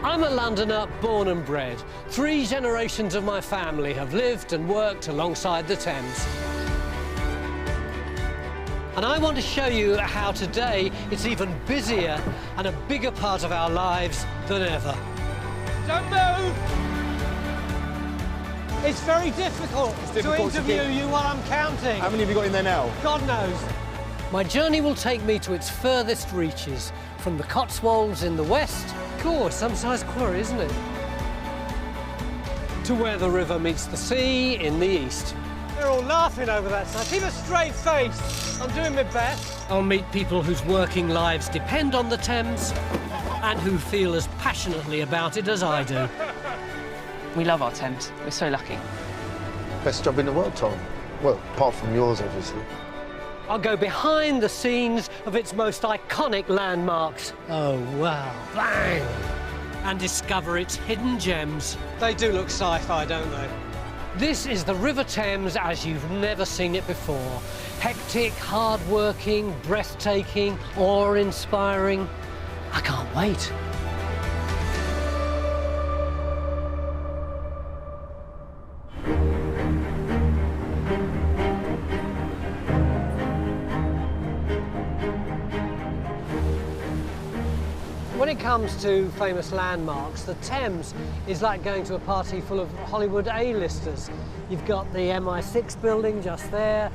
I'm a Londoner born and bred. 3 generations of my family have lived and worked alongside the Thames. And I want to show you how today it's even busier and a bigger part of our lives than ever. Don't move! It's very difficult to interview you while I'm counting. How many have you got in there now? God knows. My journey will take me to its furthest reaches, from the Cotswolds in the west, cool, some-sized quarry, isn't it? To where the river meets the sea in the east. They're all laughing over that side. Keep a straight face. I'm doing my best. I'll meet people whose working lives depend on the Thames and who feel as passionately about it as I do. We love our Thames. We're so lucky. Best job in the world, Tom. Well, apart from yours, obviously. I'll go behind the scenes of its most iconic landmarks. Oh, wow. Bang! And discover its hidden gems. They do look sci-fi, don't they? This is the River Thames as you've never seen it before. Hectic, hard-working, breathtaking, awe-inspiring. I can't wait. When it comes to famous landmarks, the Thames is like going to a party full of Hollywood A-listers. You've got the MI6 building just there,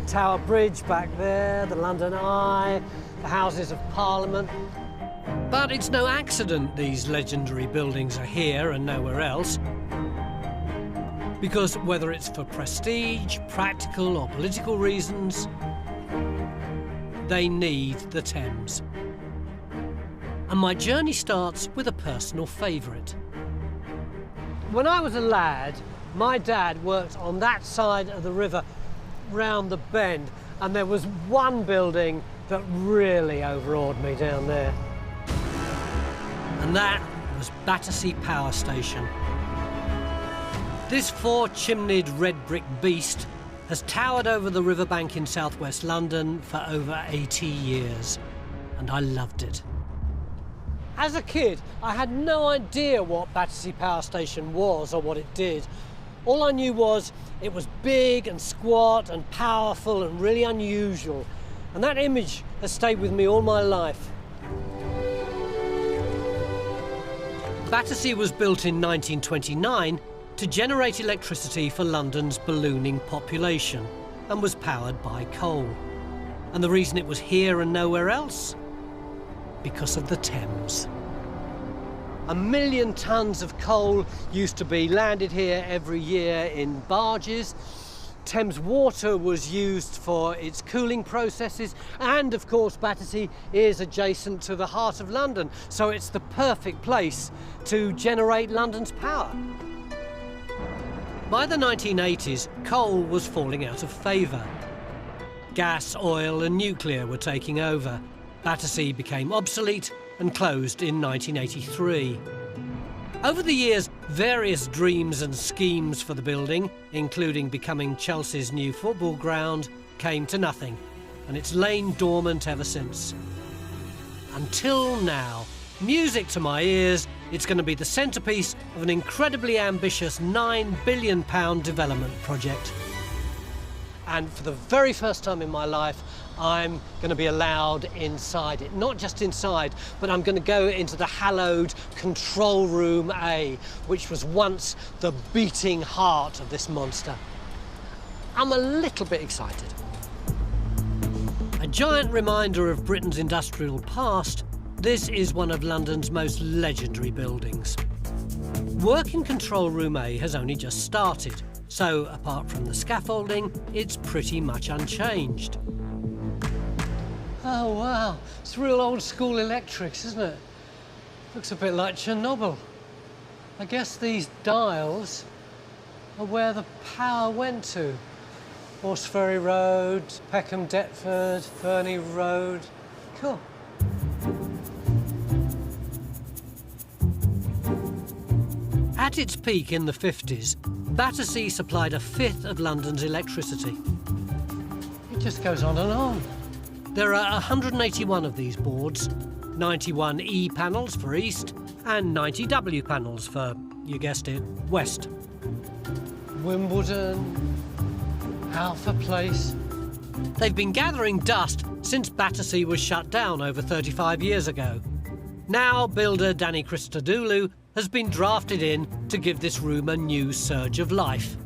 Tower Bridge back there, the London Eye, the Houses of Parliament. But it's no accident these legendary buildings are here and nowhere else. Because whether it's for prestige, practical or political reasons, they need the Thames. And my journey starts with a personal favourite. When I was a lad, my dad worked on that side of the river, round the bend, and there was one building that really overawed me down there. And that was Battersea Power Station. This 4-chimneyed red brick beast has towered over the riverbank in southwest London for over 80 years, and I loved it. As a kid, I had no idea what Battersea Power Station was or what it did. All I knew was it was big and squat and powerful and really unusual. And that image has stayed with me all my life. Battersea was built in 1929 to generate electricity for London's ballooning population and was powered by coal. And the reason it was here and nowhere else? Because of the Thames. 1 million tonnes of coal used to be landed here every year in barges. Thames water was used for its cooling processes, and of course Battersea is adjacent to the heart of London, so it's the perfect place to generate London's power. By the 1980s, coal was falling out of favour. Gas, oil and nuclear were taking over. Battersea became obsolete and closed in 1983. Over the years, various dreams and schemes for the building, including becoming Chelsea's new football ground, came to nothing, and it's lain dormant ever since. Until now. Music to my ears, it's going to be the centrepiece of an incredibly ambitious £9 billion development project. And for the very first time in my life, I'm going to be allowed inside it. Not just inside, but I'm going to go into the hallowed Control Room A, which was once the beating heart of this monster. I'm a little bit excited. A giant reminder of Britain's industrial past, this is one of London's most legendary buildings. Work in Control Room A has only just started. So, apart from the scaffolding, it's pretty much unchanged. Oh, wow. It's real old-school electrics, isn't it? Looks a bit like Chernobyl. I guess these dials are where the power went to. Horseferry Road, Peckham Deptford, Fernie Road. Cool. At its peak in the 50s, Battersea supplied 1/5 of London's electricity. It just goes on and on. There are 181 of these boards, 91 E panels for east and 90 W panels for, you guessed it, west. Wimbledon, Alpha Place. They've been gathering dust since Battersea was shut down over 35 years ago. Now builder Danny Christodoulou has been drafted in to give this room a new surge of life.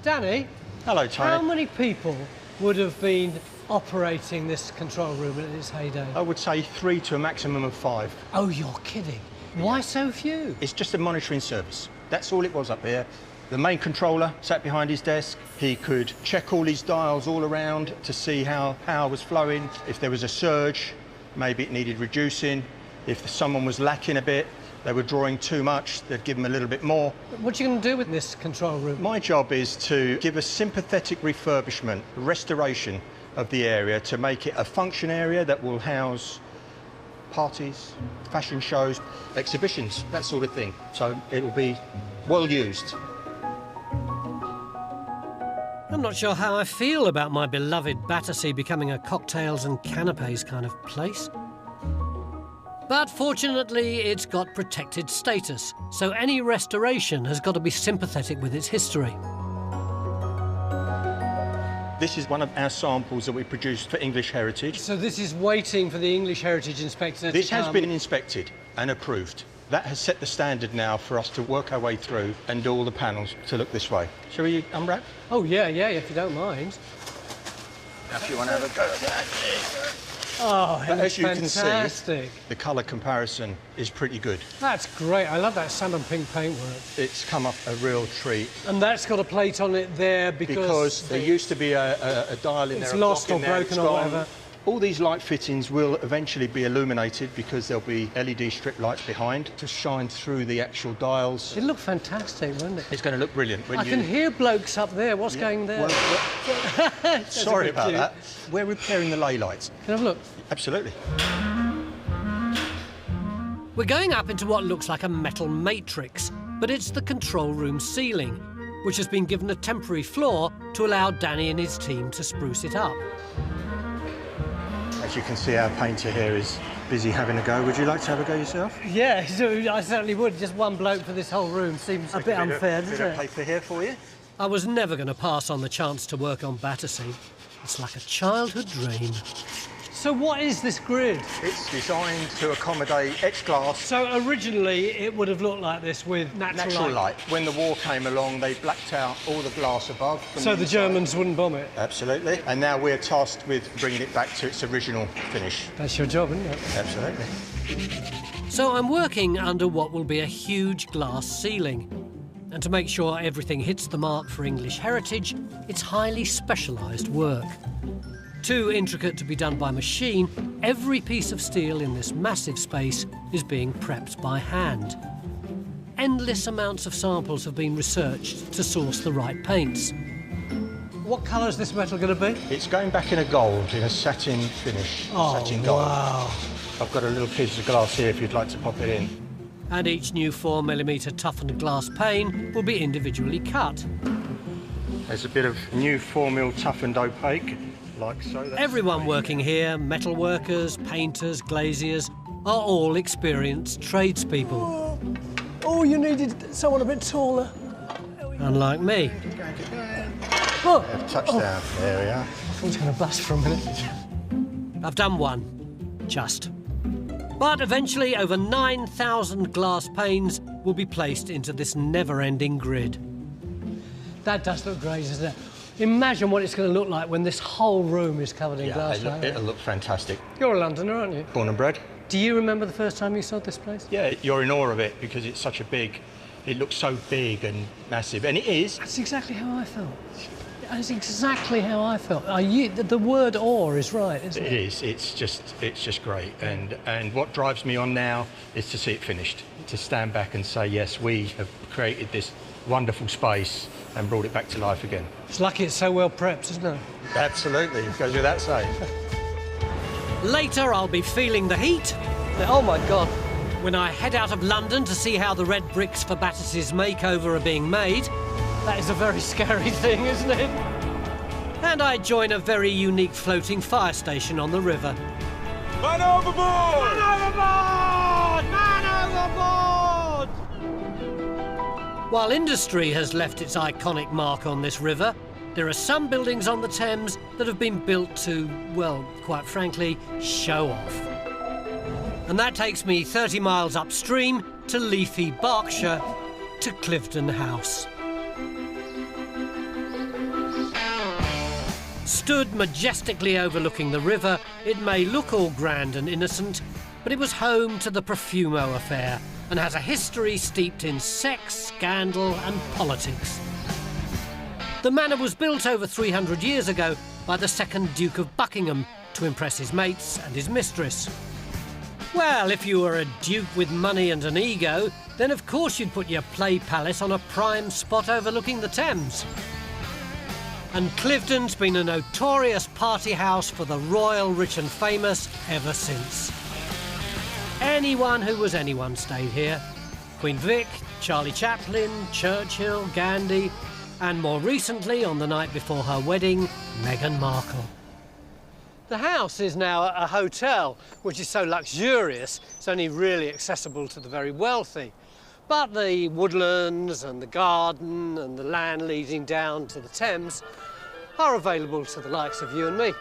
Danny, Hello, Tony. how many people would have been operating this control room in its heyday? I would say 3 to a maximum of 5. Oh, you're kidding. Why so few? It's just a monitoring service. That's all it was up here. The main controller sat behind his desk. He could check all his dials all around to see how power was flowing. If there was a surge, maybe it needed reducing. If someone was lacking a bit, they were drawing too much, they'd give them a little bit more. What are you going to do with this control room? My job is to give a sympathetic refurbishment, restoration of the area to make it a function area that will house parties, fashion shows, exhibitions, that sort of thing. So it will be well used. I'm not sure how I feel about my beloved Battersea becoming a cocktails and canapes kind of place. But fortunately, it's got protected status, so any restoration has got to be sympathetic with its history. This is one of our samples that we produced for English Heritage. So this is waiting for the English Heritage Inspector to come. This has been inspected and approved. That has set the standard now for us to work our way through and do all the panels to look this way. Shall we unwrap? Oh, yeah, if you don't mind. If you want to have a go at that. Oh, But it's as you fantastic. can see, the colour comparison is pretty good. That's great. I love that salmon pink paintwork. It's come up a real treat. And that's got a plate on it there because There used to be a dial in it's there, a lost clock or in there, broken it's or gone. whatever. All these light fittings will eventually be illuminated because there'll be LED strip lights behind to shine through the actual dials. It'd look fantastic, wouldn't it? It's going to look brilliant. When I can hear blokes up there. What's going there? Sorry about cute. that. We're repairing the lay lights. Can I have a look? Absolutely. We're going up into what looks like a metal matrix, but it's the control room ceiling, which has been given a temporary floor to allow Danny and his team to spruce it up. As you can see, our painter here is busy having a go. Would you like to have a go yourself? Yeah, I certainly would. Just one bloke for this whole room seems a bit unfair, doesn't Bit of it? paper here for you. I was never going to pass on the chance to work on Battersea. It's like a childhood dream. So what is this grid? It's designed to accommodate etched glass. So originally it would have looked like this with natural light. When the war came along, they blacked out all the glass above. So the Germans wouldn't bomb it? Absolutely. And now we're tasked with bringing it back to its original finish. That's your job, isn't it? Absolutely. So I'm working under what will be a huge glass ceiling. And to make sure everything hits the mark for English heritage, it's highly specialised work. Too intricate to be done by machine, every piece of steel in this massive space is being prepped by hand. Endless amounts of samples have been researched to source the right paints. What colour is this metal going to be? It's going back in a gold, in a satin finish. Satin gold. Wow. I've got a little piece of glass here if you'd like to pop it in. And each new 4mm toughened glass pane will be individually cut. There's a bit of new 4mm toughened opaque, like so. That's Everyone working here, metal workers, painters, glaziers, are all experienced tradespeople. Oh, you needed someone a bit taller. Unlike me. Oh, touchdown. There we are. I thought it was going to bust for a minute. I've done one. Just. But eventually, over 9,000 glass panes will be placed into this never-ending grid. That does look great, doesn't it? Imagine what it's going to look like when this whole room is covered in glass. It'll look fantastic. You're a Londoner, aren't you? Born and bred. Do you remember the first time you saw this place? Yeah, you're in awe of it because it's such a big, it looks so big and massive, and it is. That's exactly how I felt. That's exactly how I felt. The word awe is right, isn't it? It is. It's just great. And what drives me on now is to see it finished. To stand back and say, yes, we have created this wonderful space and brought it back to life again. It's lucky it's so well prepped, isn't it? Absolutely. It goes without saying. Later, I'll be feeling the heat. Oh, my God. When I head out of London to see how the red bricks for Battersea's makeover are being made. That is a very scary thing, isn't it? And I join a very unique floating fire station on the river. Man overboard! Man overboard! Man overboard! While industry has left its iconic mark on this river, there are some buildings on the Thames that have been built to, well, quite frankly, show off. And that takes me 30 miles upstream to leafy Berkshire, to Cliveden House. Stood majestically overlooking the river, it may look all grand and innocent, but it was home to the Profumo affair and has a history steeped in sex, scandal and politics. The manor was built over 300 years ago by the second Duke of Buckingham to impress his mates and his mistress. Well, if you were a duke with money and an ego, then of course you'd put your play palace on a prime spot overlooking the Thames. And Cliveden's been a notorious party house for the royal, rich and famous ever since. Anyone who was anyone stayed here. Queen Vic, Charlie Chaplin, Churchill, Gandhi, and more recently, on the night before her wedding, Meghan Markle. The house is now a hotel, which is so luxurious, it's only really accessible to the very wealthy. But the woodlands and the garden and the land leading down to the Thames are available to the likes of you and me.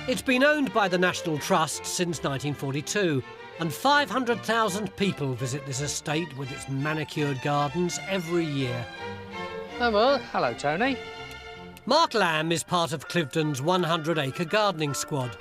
It's been owned by the National Trust since 1942, and 500,000 people visit this estate with its manicured gardens every year. Hi, Mark. Hello, Tony. Mark Lamb is part of Cliveden's 100-acre gardening squad.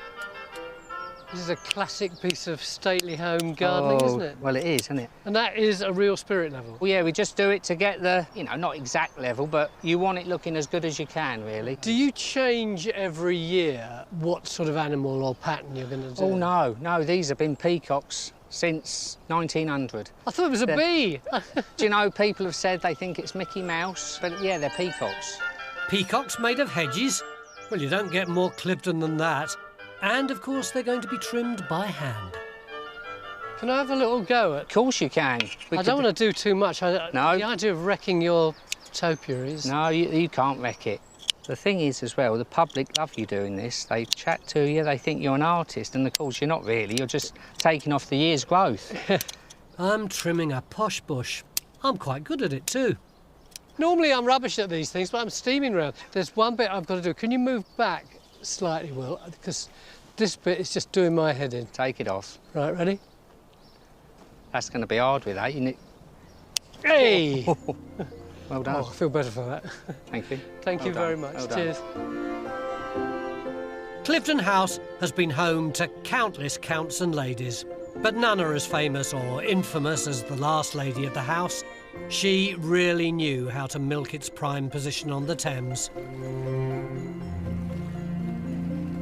This is a classic piece of stately home gardening, isn't it? Well, it is, isn't it? And that is a real spirit level. Well, yeah, we just do it to get the, you know, not exact level, but you want it looking as good as you can, really. Do you change every year what sort of animal or pattern you're going to do? Oh, no, these have been peacocks since 1900. I thought it was a bee. Do you know, people have said they think it's Mickey Mouse, but yeah, they're peacocks. Peacocks made of hedges? Well, you don't get more Cliveden than that. And, of course, they're going to be trimmed by hand. Can I have a little go at... Of course you can. I don't want to do too much. No. The idea of wrecking your topiaries... No, you can't wreck it. The thing is, as well, the public love you doing this. They chat to you, they think you're an artist, and, of course, you're not really. You're just taking off the year's growth. I'm trimming a posh bush. I'm quite good at it, too. Normally, I'm rubbish at these things, but I'm steaming round. There's one bit I've got to do. Can you move back slightly, Will? Because this bit is just doing my head in. Take it off. Right, ready? That's going to be hard with that, isn't it? Hey! Well done. Oh, I feel better for that. Thank you. Thank you very much. Well done. Cheers. Cliveden House has been home to countless counts and ladies, but none are as famous or infamous as the last lady of the house. She really knew how to milk its prime position on the Thames.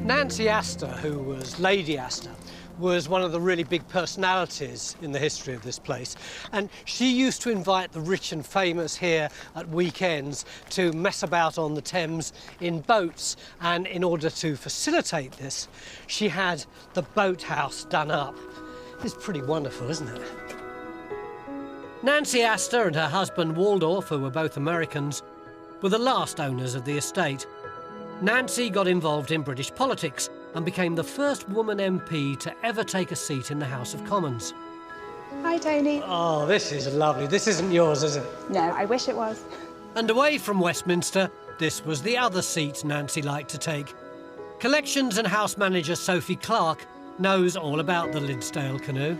Nancy Astor, who was Lady Astor, was one of the really big personalities in the history of this place. And she used to invite the rich and famous here at weekends to mess about on the Thames in boats. And in order to facilitate this, she had the boathouse done up. It's pretty wonderful, isn't it? Nancy Astor and her husband Waldorf, who were both Americans, were the last owners of the estate. Nancy got involved in British politics and became the first woman MP to ever take a seat in the House of Commons. Hi, Tony. Oh, this is lovely. This isn't yours, is it? No, I wish it was. And away from Westminster, this was the other seat Nancy liked to take. Collections and house manager Sophie Clark knows all about the Lidsdale canoe.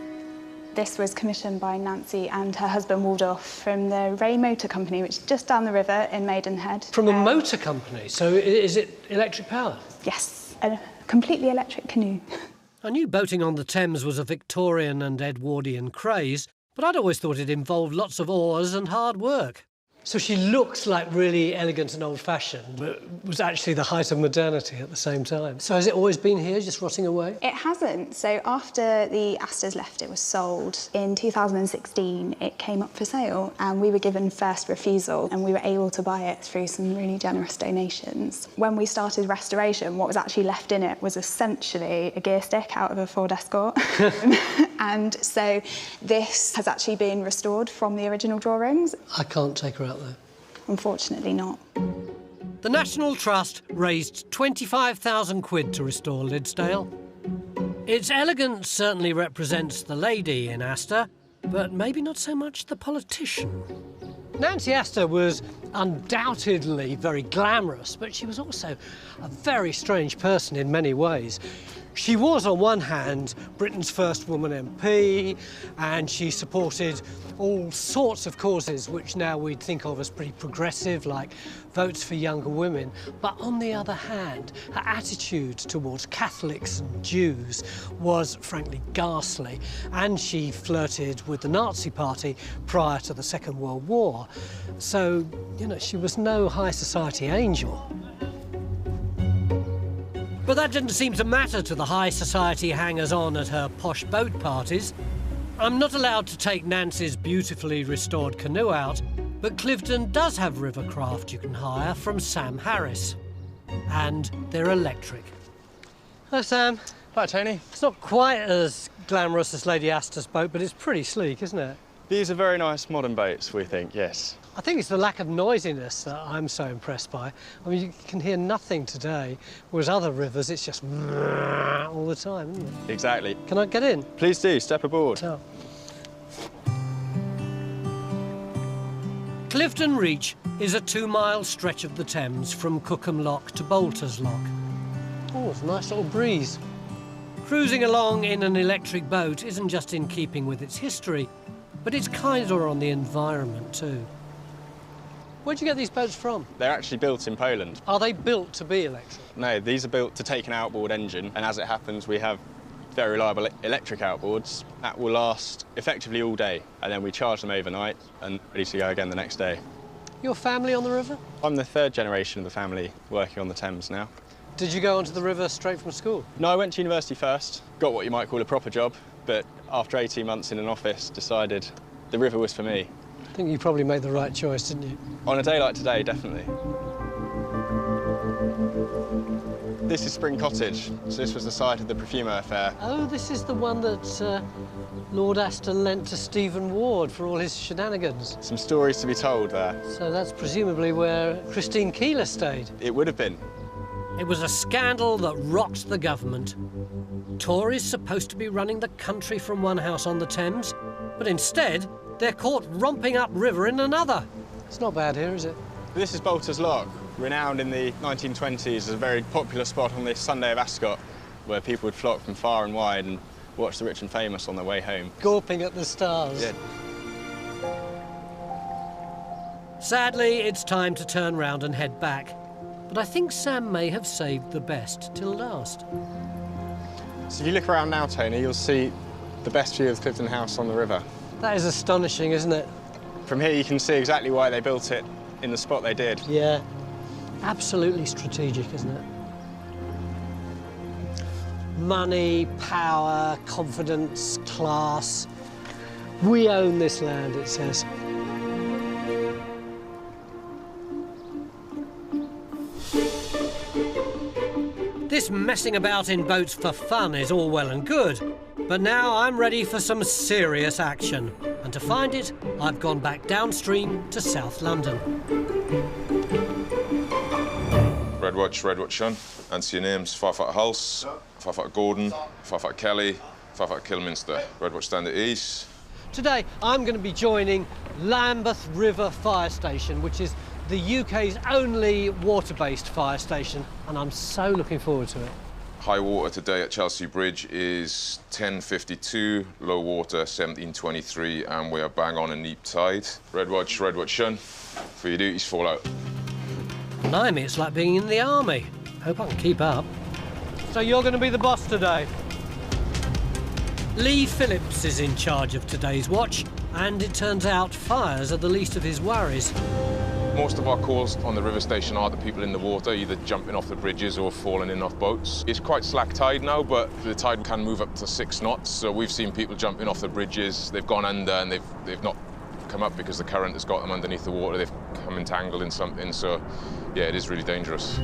This was commissioned by Nancy and her husband Waldorf from the Ray Motor Company, which is just down the river in Maidenhead. From a motor company? So is it electric power? Yes, a completely electric canoe. I knew boating on the Thames was a Victorian and Edwardian craze, but I'd always thought it involved lots of oars and hard work. So she looks like really elegant and old-fashioned, but was actually the height of modernity at the same time. So has it always been here, just rotting away? It hasn't. So after the Astors left, it was sold. In 2016, it came up for sale, and we were given first refusal, and we were able to buy it through some really generous donations. When we started restoration, what was actually left in it was essentially a gear stick out of a Ford Escort. And so this has actually been restored from the original drawings. I can't take her out there. unfortunately not. The National Trust raised 25,000 quid to restore Liddesdale. Its elegance certainly represents the lady in Astor, but maybe not so much the politician. Nancy Astor was undoubtedly very glamorous, but she was also a very strange person in many ways. She was, on one hand, Britain's first woman MP, and she supported all sorts of causes which now we'd think of as pretty progressive, like votes for younger women. But on the other hand, her attitude towards Catholics and Jews was frankly ghastly, and she flirted with the Nazi Party prior to the Second World War. So, you know, she was no high society angel. But that didn't seem to matter to the high society hangers-on at her posh boat parties. I'm not allowed to take Nancy's beautifully restored canoe out, but Cliveden does have river craft you can hire from Sam Harris. And they're electric. Hello, Sam. Hi, Tony. It's not quite as glamorous as Lady Astor's boat, but it's pretty sleek, isn't it? These are very nice modern boats, we think, yes. I think it's the lack of noisiness that I'm so impressed by. I mean, you can hear nothing today, whereas other rivers, it's just all the time, isn't it? Exactly. Can I get in? Please do, step aboard. Oh. Cliveden Reach is a 2-mile stretch of the Thames from Cookham Lock to Bolter's Lock. Oh, it's a nice little breeze. Cruising along in an electric boat isn't just in keeping with its history, but it's kinder on the environment too. Where'd you get these boats from? They're actually built in Poland. Are they built to be electric? No, these are built to take an outboard engine, and as it happens, we have very reliable electric outboards that will last effectively all day, and then we charge them overnight and ready to go again the next day. Your family on the river? I'm the third generation of the family working on the Thames now. Did you go onto the river straight from school? No, I went to university first, got what you might call a proper job, but after 18 months in an office, decided the river was for me. I think you probably made the right choice, didn't you? On a day like today, definitely. This is Spring Cottage, so this was the site of the Profumo affair. Oh, this is the one that Lord Astor lent to Stephen Ward for all his shenanigans. Some stories to be told there. So that's presumably where Christine Keeler stayed. It would have been. It was a scandal that rocked the government. Tories supposed to be running the country from one house on the Thames, but instead they're caught romping upriver in another. It's not bad here, is it? This is Bolter's Lock, renowned in the 1920s as a very popular spot on the Sunday of Ascot, where people would flock from far and wide and watch the rich and famous on their way home. Gawping at the stars. Yeah. Sadly, it's time to turn round and head back. But I think Sam may have saved the best till last. So if you look around now, Tony, you'll see the best view of Cliveden House on the river. That is astonishing, isn't it? From here you can see exactly why they built it in the spot they did. Yeah. Absolutely strategic, isn't it? Money, power, confidence, class. We own this land, it says. This messing about in boats for fun is all well and good, but now I'm ready for some serious action. And to find it, I've gone back downstream to South London. Red Watch Shun. Answer your names: Farfat Hulse, Farfat Gordon, Farfat Kelly, Farfat Kilminster. Red Watch stand at ease. Today, I'm going to be joining Lambeth River Fire Station, which is the UK's only water-based fire station, and I'm so looking forward to it. High water today at Chelsea Bridge is 10:52, low water 17:23, and we are bang on a neap tide. Red Watch Shun. For your duties, fall out. Blimey, it's like being in the army. Hope I can keep up. So you're going to be the boss today? Lee Phillips is in charge of today's watch, and it turns out fires are the least of his worries. Most of our calls on the river station are the people in the water, either jumping off the bridges or falling in off boats. It's quite slack tide now, but the tide can move up to 6 knots, so we've seen people jumping off the bridges. They've gone under and they've not come up because the current has got them underneath the water. They've come entangled in something, so yeah, it is really dangerous.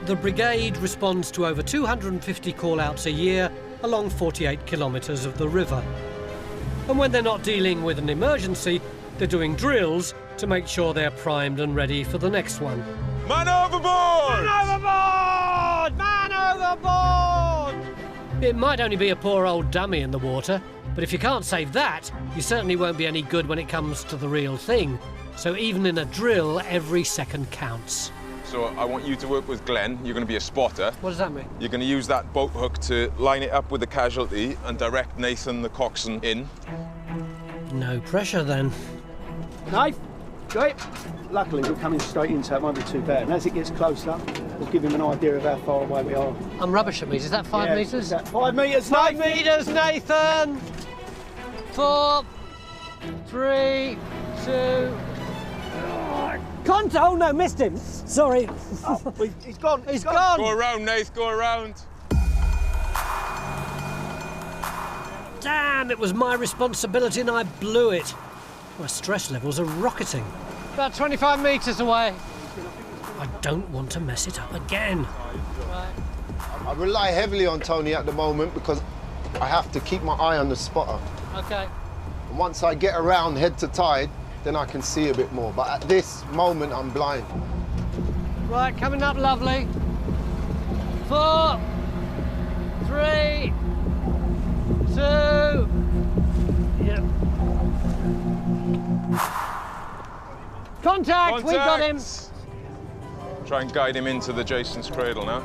The brigade responds to over 250 call-outs a year along 48 kilometres of the river. And when they're not dealing with an emergency, they're doing drills to make sure they're primed and ready for the next one. Man overboard! Man overboard! Man overboard! It might only be a poor old dummy in the water, but if you can't save that, you certainly won't be any good when it comes to the real thing. So even in a drill, every second counts. So I want you to work with Glenn. You're going to be a spotter. What does that mean? You're going to use that boat hook to line it up with the casualty and direct Nathan the coxswain in. No pressure then. Knife, got it. Luckily we're coming straight in, so it won't be too bad. And as it gets closer, we'll give him an idea of how far away we are. I'm rubbish at meters. Is that 5 metres? Is that 5 metres, 5 Nathan? metres, Nathan! 4, 3, 2... Oh no, missed him. Sorry. Oh, he's gone. He's gone. Go around, Nath, go around. Damn, it was my responsibility and I blew it. My stress levels are rocketing. About 25 metres away. I don't want to mess it up again. I rely heavily on Tony at the moment because I have to keep my eye on the spotter. Okay. And once I get around head to tide, then I can see a bit more. But at this moment, I'm blind. Right, coming up, lovely. 4, 3, 2... Yep. Contact! We got him! Try and guide him into the Jason's cradle now.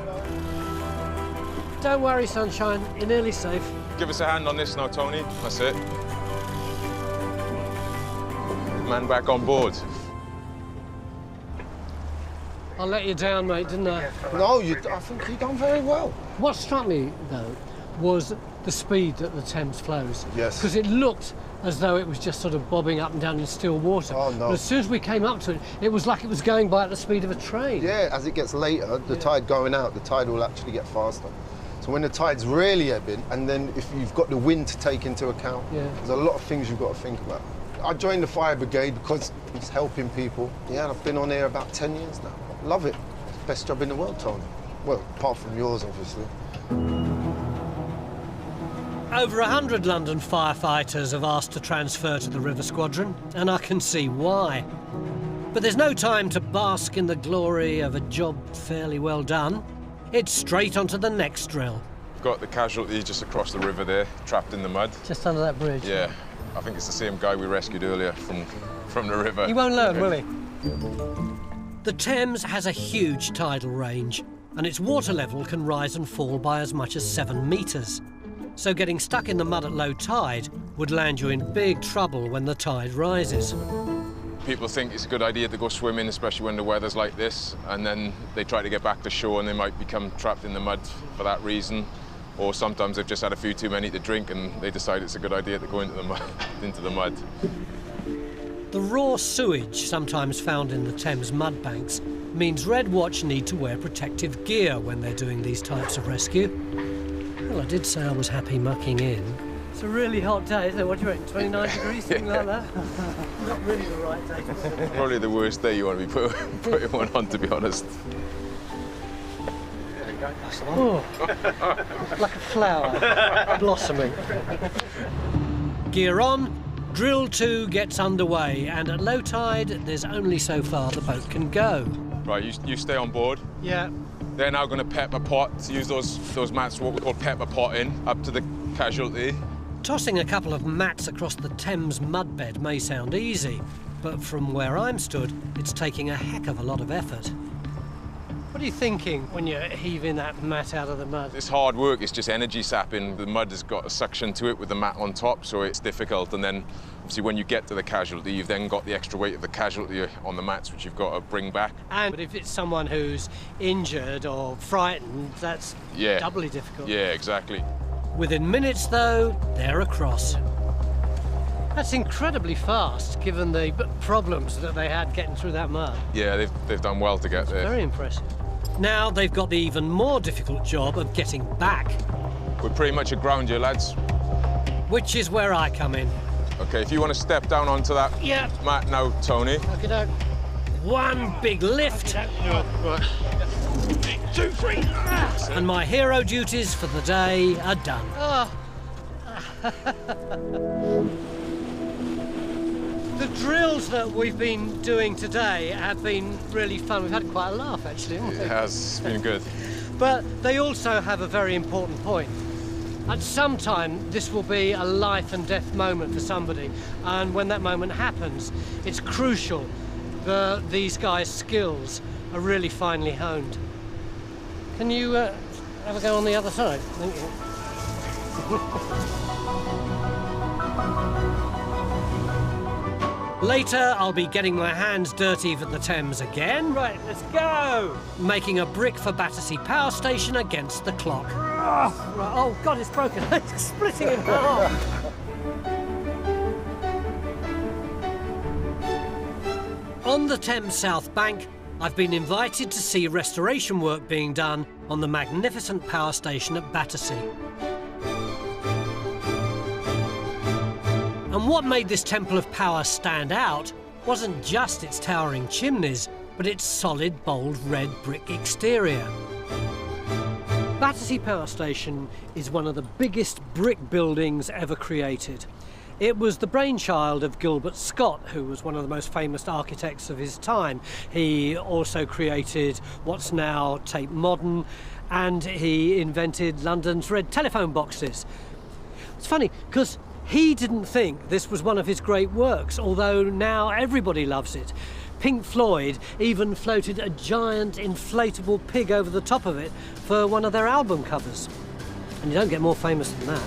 Don't worry, sunshine. You're nearly safe. Give us a hand on this now, Tony. That's it. Man back on board. I let you down, mate, didn't I? No, I think you've done very well. What struck me, though, was the speed that the Thames flows. Yes. Because it looked as though it was just sort of bobbing up and down in still water. Oh, no. But as soon as we came up to it, it was like it was going by at the speed of a train. Yeah, as it gets later, the tide going out, the tide will actually get faster. So when the tide's really ebbing, and then if you've got the wind to take into account, there's a lot of things you've got to think about. I joined the fire brigade because it's helping people. Yeah, and I've been on here about 10 years now. Love it. Best job in the world, Tony. Well, apart from yours, obviously. Over 100 London firefighters have asked to transfer to the River Squadron, and I can see why. But there's no time to bask in the glory of a job fairly well done. It's straight onto the next drill. Got the casualty just across the river there, trapped in the mud. Just under that bridge? Yeah. I think it's the same guy we rescued earlier from the river. He won't learn, will he? The Thames has a huge tidal range, and its water level can rise and fall by as much as 7 metres. So getting stuck in the mud at low tide would land you in big trouble when the tide rises. People think it's a good idea to go swimming, especially when the weather's like this, and then they try to get back to shore and they might become trapped in the mud for that reason. Or sometimes they've just had a few too many to drink and they decide it's a good idea to go into the mud. The raw sewage sometimes found in the Thames mud banks means Red Watch need to wear protective gear when they're doing these types of rescue. Well, I did say I was happy mucking in. It's a really hot day, isn't it? What do you reckon, 29 degrees, something like that? Not really the right day. Probably the worst day you want to be putting one on, to be honest. Oh, like a flower blossoming. Gear on, drill 2 gets underway, and at low tide, there's only so far the boat can go. Right, you stay on board. Yeah. They're now going to pepper pot, use those mats, what we call pepper potting, up to the casualty. Tossing a couple of mats across the Thames mudbed may sound easy, but from where I'm stood, it's taking a heck of a lot of effort. What are you thinking when you're heaving that mat out of the mud? It's hard work, it's just energy sapping. The mud has got a suction to it with the mat on top, so it's difficult. And then, obviously, when you get to the casualty, you've then got the extra weight of the casualty on the mats, which you've got to bring back. But if it's someone who's injured or frightened, that's doubly difficult. Yeah, exactly. Within minutes, though, they're across. That's incredibly fast, given the problems that they had getting through that mud. Yeah, they've done well to get there. Very impressive. Now they've got the even more difficult job of getting back. We're pretty much aground here, lads. Which is where I come in. OK, if you want to step down onto that mat now, Tony. Okey-doke. One big lift. Right. 2, 3. And my hero duties for the day are done. The drills that we've been doing today have been really fun. We've had quite a laugh, actually, haven't we? It has been good. But they also have a very important point. At some time, this will be a life and death moment for somebody, and when that moment happens, it's crucial that these guys' skills are really finely honed. Can you have a go on the other side? Thank you. Later, I'll be getting my hands dirty for the Thames again. Right, let's go! Making a brick for Battersea Power Station against the clock. Right. Oh, God, it's broken. It's splitting in half. On the Thames South Bank, I've been invited to see restoration work being done on the magnificent power station at Battersea. And what made this temple of power stand out wasn't just its towering chimneys, but its solid, bold red brick exterior. Battersea Power Station is one of the biggest brick buildings ever created. It was the brainchild of Gilbert Scott, who was one of the most famous architects of his time. He also created what's now Tate Modern, and he invented London's red telephone boxes. It's funny, because he didn't think this was one of his great works, although now everybody loves it. Pink Floyd even floated a giant inflatable pig over the top of it for one of their album covers. And you don't get more famous than that.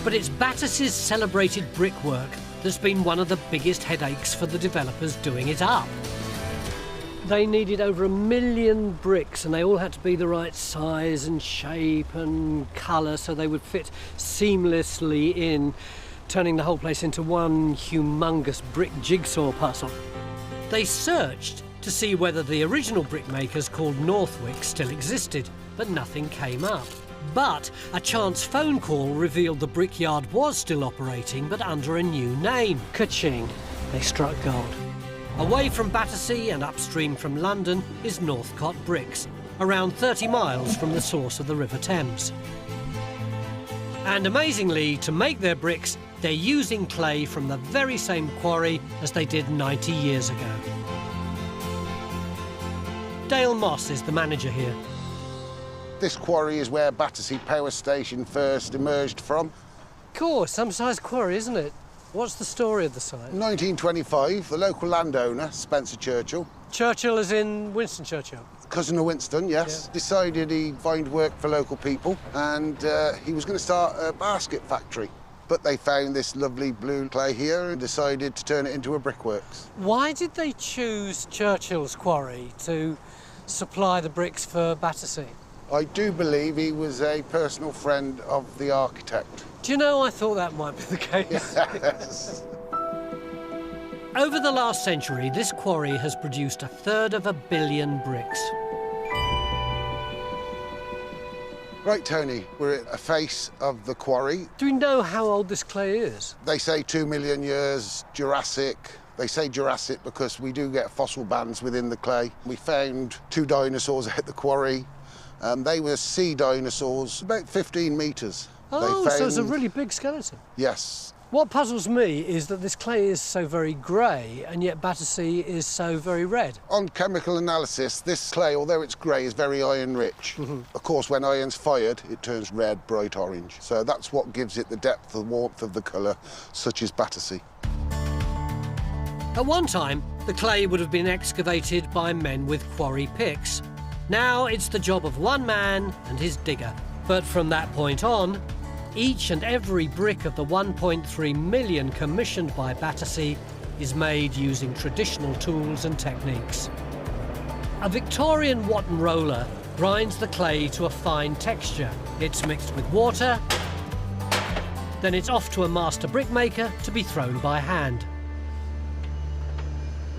But it's Battersea's celebrated brickwork that's been one of the biggest headaches for the developers doing it up. They needed over 1 million bricks, and they all had to be the right size and shape and colour so they would fit seamlessly in, turning the whole place into one humongous brick jigsaw puzzle. They searched to see whether the original brickmakers called Northwick still existed, but nothing came up. But a chance phone call revealed the brickyard was still operating, but under a new name. Ka-ching, they struck gold. Away from Battersea and upstream from London is Northcott Bricks, around 30 miles from the source of the River Thames. And amazingly, to make their bricks, they're using clay from the very same quarry as they did 90 years ago. Dale Moss is the manager here. This quarry is where Battersea Power Station first emerged from. Cool, some size quarry, isn't it? What's the story of the site? 1925, the local landowner, Spencer Churchill. Churchill as in Winston Churchill? Cousin of Winston, yes. Yeah. Decided he'd find work for local people, and he was going to start a basket factory. But they found this lovely blue clay here and decided to turn it into a brickworks. Why did they choose Churchill's quarry to supply the bricks for Battersea? I do believe he was a personal friend of the architect. Do you know, I thought that might be the case. Yes. Over the last century, this quarry has produced 1/3 of a billion bricks. Right, Tony, we're at a face of the quarry. Do we know how old this clay is? They say 2 million years, Jurassic. They say Jurassic because we do get fossil bands within the clay. We found 2 dinosaurs at the quarry. They were sea dinosaurs, about 15 metres. Oh, so it's a really big skeleton. Yes. What puzzles me is that this clay is so very grey, and yet Battersea is so very red. On chemical analysis, this clay, although it's grey, is very iron-rich. Of course, when iron's fired, it turns red, bright orange. So that's what gives it the depth and warmth of the colour, such as Battersea. At one time, the clay would have been excavated by men with quarry picks. Now it's the job of one man and his digger. But from that point on, each and every brick of the 1.3 million commissioned by Battersea is made using traditional tools and techniques. A Victorian Watton roller grinds the clay to a fine texture. It's mixed with water, then it's off to a master brickmaker to be thrown by hand.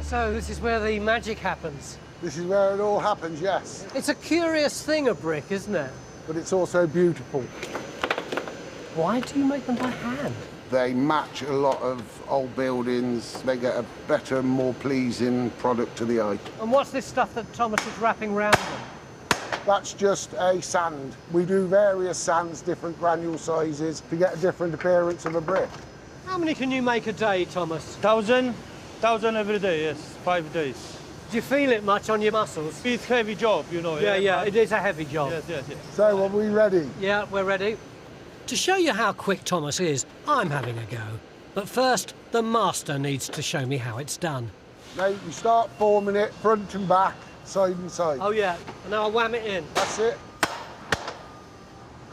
So this is where the magic happens. This is where it all happens, yes. It's a curious thing, a brick, isn't it? But it's also beautiful. Why do you make them by hand? They match a lot of old buildings. They get a better, more pleasing product to the eye. And what's this stuff that Thomas is wrapping round them? That's just a sand. We do various sands, different granule sizes, to get a different appearance of a brick. How many can you make a day, Thomas? 1,000 every day, yes, 5 days. Do you feel it much on your muscles? It's a heavy job, you know. Yeah, it is a heavy job. Yes. So, are we ready? Yeah, we're ready. To show you how quick Thomas is, I'm having a go. But first, the master needs to show me how it's done. Now, you start forming it front and back, side and side. Oh, yeah. And now I wham it in. That's it.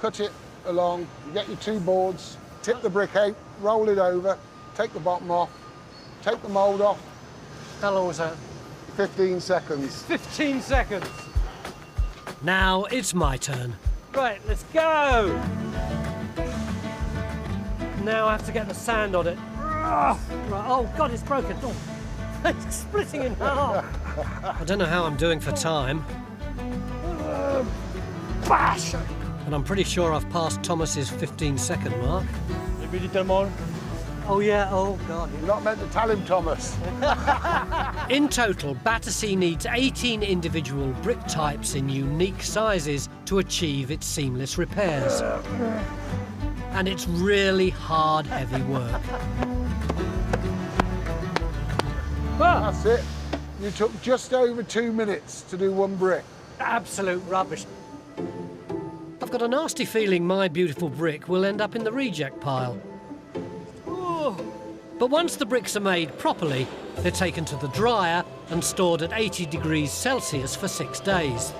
Cut it along, you get your 2 boards, tip the brick out, roll it over, take the bottom off, take the mould off. How long was that? 15 seconds. 15 seconds. Now it's my turn. Right, let's go. Now I have to get the sand on it. Right. Oh, God, it's broken. Oh. It's splitting in half. I don't know how I'm doing for time. Bash! And I'm pretty sure I've passed Thomas's 15-second mark. Maybe a little more. Oh, yeah, oh, God. You're not meant to tell him, Thomas. In total, Battersea needs 18 individual brick types in unique sizes to achieve its seamless repairs. And it's really hard, heavy work. That's it. You took just over 2 minutes to do 1 brick. Absolute rubbish. I've got a nasty feeling my beautiful brick will end up in the reject pile. But once the bricks are made properly, they're taken to the dryer and stored at 80 degrees Celsius for 6 days.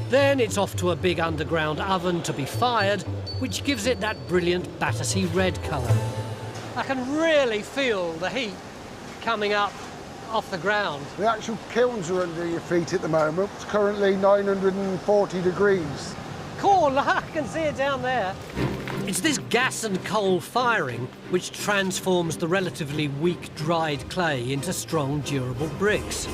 Then it's off to a big underground oven to be fired, which gives it that brilliant Battersea red colour. I can really feel the heat coming up off the ground. The actual kilns are under your feet at the moment. It's currently 940 degrees. Cool, I can see it down there. It's this gas and coal firing which transforms the relatively weak dried clay into strong, durable bricks.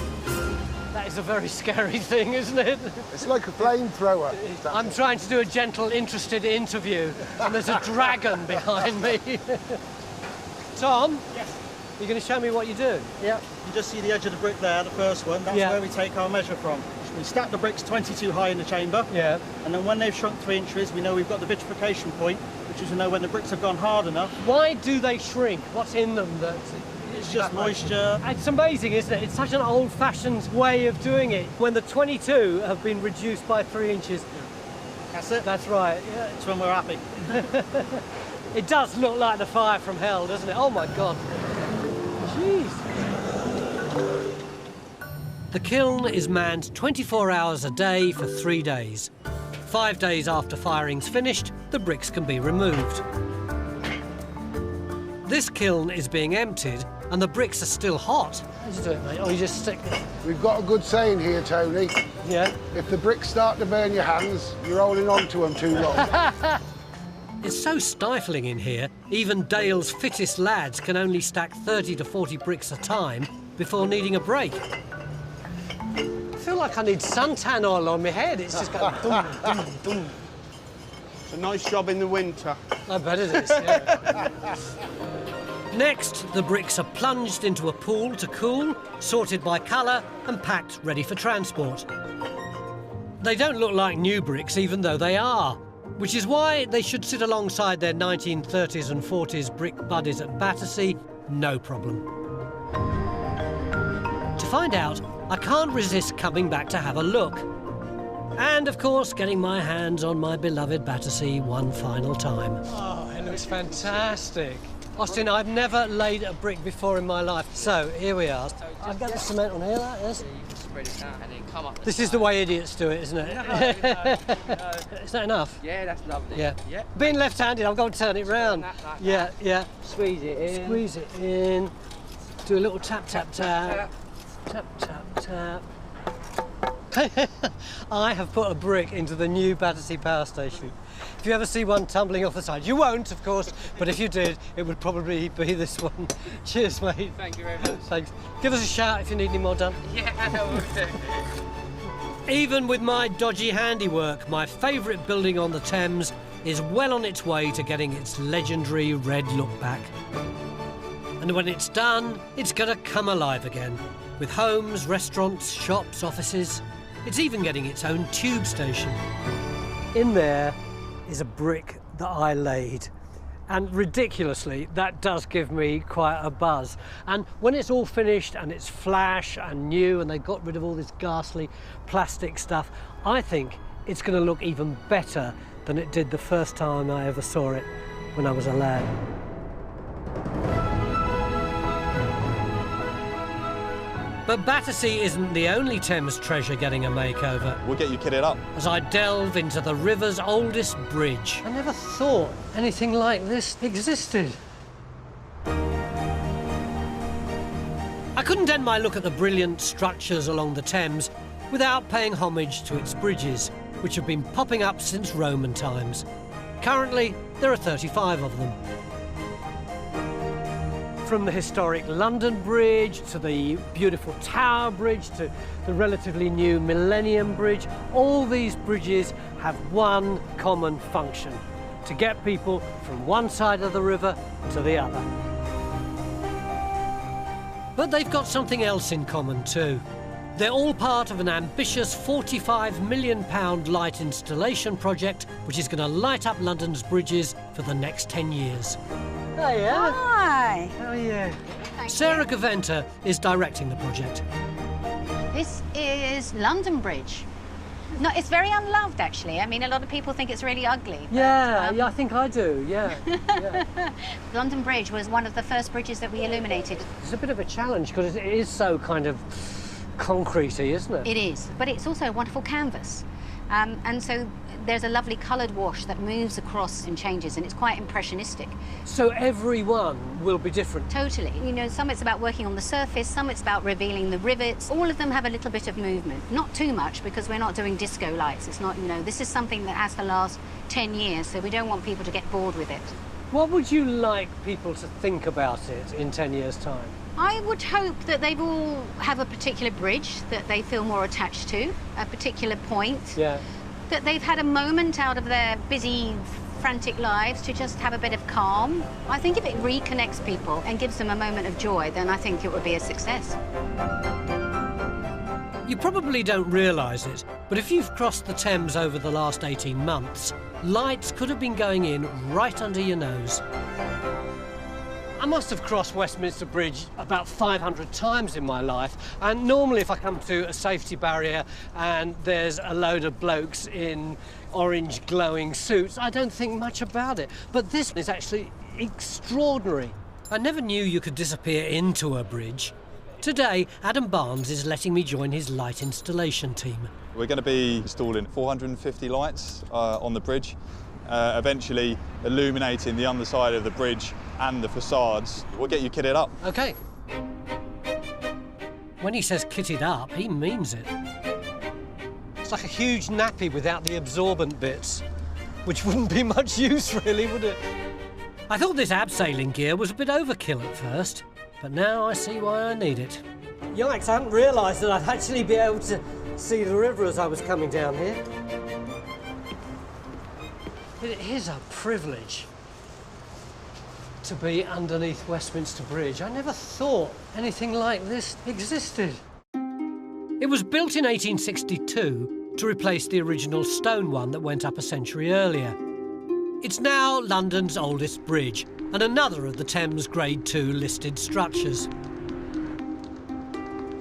That is a very scary thing, isn't it? It's like a flamethrower. I'm trying to do a gentle, interested interview, and there's a dragon behind me. Tom? Yes. You're going to show me what you do? Yeah. You just see the edge of the brick there, the first one. That's where we take our measure from. We stack the bricks 22 high in the chamber. Yeah. And then when they've shrunk 3 inches, we know we've got the vitrification point, which is to know when the bricks have gone hard enough. Why do they shrink? What's in them that... It's just moisture. It's amazing, isn't it? It's such an old-fashioned way of doing it. When the 22 have been reduced by 3 inches. That's it. That's right. Yeah. It's when we're happy. It does look like the fire from hell, doesn't it? Oh, my God. Jeez. The kiln is manned 24 hours a day for 3 days. 5 days after firing's finished, the bricks can be removed. This kiln is being emptied and the bricks are still hot. How do you do it, mate? Oh, you just stick them. We've got a good saying here, Tony. Yeah? If the bricks start to burn your hands, you're holding on to them too long. It's so stifling in here, even Dale's fittest lads can only stack 30 to 40 bricks a time before needing a break. I feel like I need suntan oil on my head. It's just going boom, boom, boom. It's a nice job in the winter. I bet it is, yeah. Next, the bricks are plunged into a pool to cool, sorted by colour and packed ready for transport. They don't look like new bricks even though they are, which is why they should sit alongside their 1930s and 40s brick buddies at Battersea, no problem. To find out, I can't resist coming back to have a look. And, of course, getting my hands on my beloved Battersea one final time. Oh, it looks fantastic. Austin, I've never laid a brick before in my life. So, here we are. I've got the cement on here, like this. This is the way idiots do it, isn't it? No. Is that enough? Yeah, that's lovely. Yeah. Being left-handed, I've got to turn it round. Yeah. Squeeze it in. Squeeze it in. Do a little tap, tap, tap. Tap, tap, tap. I have put a brick into the new Battersea Power Station. If you ever see one tumbling off the side, you won't, of course, but if you did, it would probably be this one. Cheers, mate. Thank you very much. Thanks. Give us a shout if you need any more done. Yeah, I will do. Even with my dodgy handiwork, my favourite building on the Thames is well on its way to getting its legendary red look back. And when it's done, it's going to come alive again, with homes, restaurants, shops, offices. It's even getting its own tube station. In there is a brick that I laid And ridiculously, that does give me quite a buzz. And when it's all finished and it's flash and new and they got rid of all this ghastly plastic stuff, I think it's going to look even better than it did the first time I ever saw it when I was a lad. But Battersea isn't the only Thames treasure getting a makeover. We'll get you kitted up. As I delve into the river's oldest bridge. I never thought anything like this existed. I couldn't end my look at the brilliant structures along the Thames without paying homage to its bridges, which have been popping up since Roman times. Currently, there are 35 of them. From the historic London Bridge to the beautiful Tower Bridge to the relatively new Millennium Bridge, all these bridges have one common function: to get people from one side of the river to the other. But they've got something else in common too. They're all part of an ambitious £45 million light installation project which is going to light up London's bridges for the next 10 years. Oh, yeah? Hi. Oh, yeah. Sarah Gaventa is directing the project. This is London Bridge. No, it's very unloved, actually. I mean, a lot of people think it's really ugly. Yeah, yeah, I think I do, yeah. London Bridge was one of the first bridges that we illuminated. It's a bit of a challenge because it is so kind of concretey, isn't it? It is, but it's also a wonderful canvas. And so there's a lovely coloured wash that moves across and changes, and it's quite impressionistic. So every one will be different? Totally. You know, some it's about working on the surface, some it's about revealing the rivets. All of them have a little bit of movement. Not too much, because we're not doing disco lights. It's not, you know, this is something that has to last 10 years, so we don't want people to get bored with it. What would you like people to think about it in 10 years' time? I would hope that they all have a particular bridge that they feel more attached to, a particular point. Yeah. That they've had a moment out of their busy, frantic lives to just have a bit of calm. I think if it reconnects people and gives them a moment of joy, then I think it would be a success. You probably don't realise it, but if you've crossed the Thames over the last 18 months, lights could have been going in right under your nose. I must have crossed Westminster Bridge about 500 times in my life, and normally if I come to a safety barrier and there's a load of blokes in orange glowing suits, I don't think much about it. But this is actually extraordinary. I never knew you could disappear into a bridge. Today, Adam Barnes is letting me join his light installation team. We're going to be installing 450 lights on the bridge, eventually illuminating the underside of the bridge and the facades. We'll get you kitted up. OK. When he says kitted up, he means it. It's like a huge nappy without the absorbent bits, which wouldn't be much use, really, would it? I thought this abseiling gear was a bit overkill at first, but now I see why I need it. Yikes, I hadn't realised that I'd actually be able to see the river as I was coming down here. It is a privilege to be underneath Westminster Bridge. I never thought anything like this existed. It was built in 1862 to replace the original stone one that went up a century earlier. It's now London's oldest bridge and another of the Thames Grade 2 listed structures.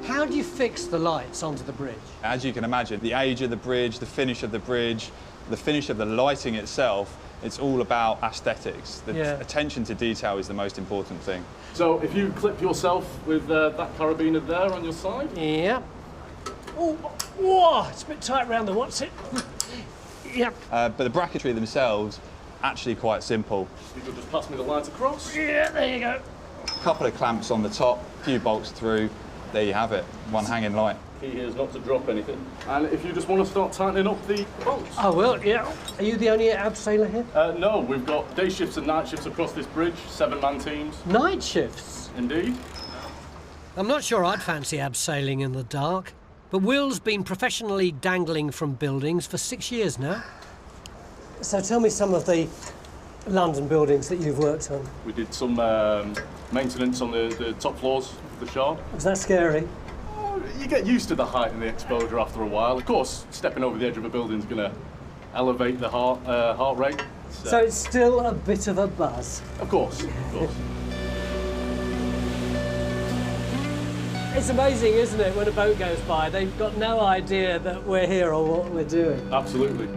How do you fix the lights onto the bridge? As you can imagine, the age of the bridge, the finish of the bridge, the finish of the lighting itself, it's all about aesthetics. The attention to detail is the most important thing. So if you clip yourself with that carabiner there on your side. Yeah. Oh, whoa, it's a bit tight around the what's it? Yep. But the bracketry themselves, actually quite simple. You could just pass me the light across. Yeah, there you go. A couple of clamps on the top, a few bolts through, there you have it, one hanging light. Key here is not to drop anything. And if you just want to start tightening up the bolts. I will, yeah. Are you the only abseiler here? No, we've got day shifts and night shifts across this bridge, 7-man teams. Night shifts? Indeed. I'm not sure I'd fancy abseiling in the dark, but Will's been professionally dangling from buildings for 6 years now. So tell me some of the London buildings that you've worked on. We did some maintenance on the top floors of the Shard. Was that scary? You get used to the height and the exposure after a while. Of course, stepping over the edge of a building is going to elevate the heart rate. So it's still a bit of a buzz. Of course, of course. It's amazing, isn't it, when a boat goes by, they've got no idea that we're here or what we're doing. Absolutely.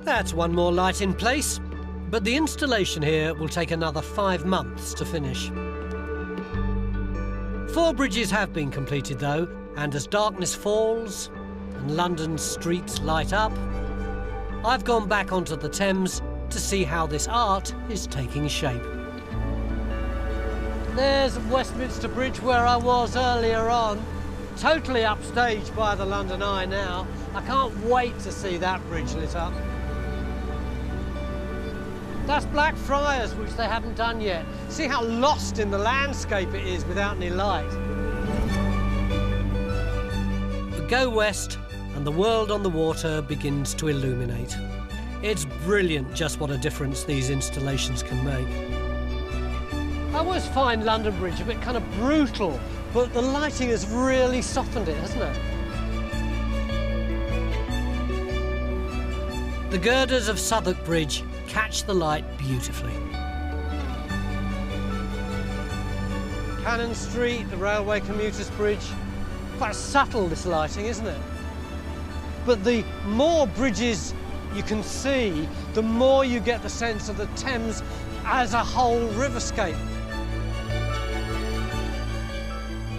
That's one more light in place, but the installation here will take another 5 months to finish. 4 bridges have been completed though, and as darkness falls and London's streets light up, I've gone back onto the Thames to see how this art is taking shape. There's Westminster Bridge where I was earlier on, totally upstaged by the London Eye now. I can't wait to see that bridge lit up. That's Blackfriars, which they haven't done yet. See how lost in the landscape it is without any light. We go west and the world on the water begins to illuminate. It's brilliant just what a difference these installations can make. I always find London Bridge a bit kind of brutal, but the lighting has really softened it, hasn't it? The girders of Southwark Bridge catch the light beautifully. Cannon Street, the railway commuters bridge. Quite subtle, this lighting, isn't it? But the more bridges you can see, the more you get the sense of the Thames as a whole riverscape.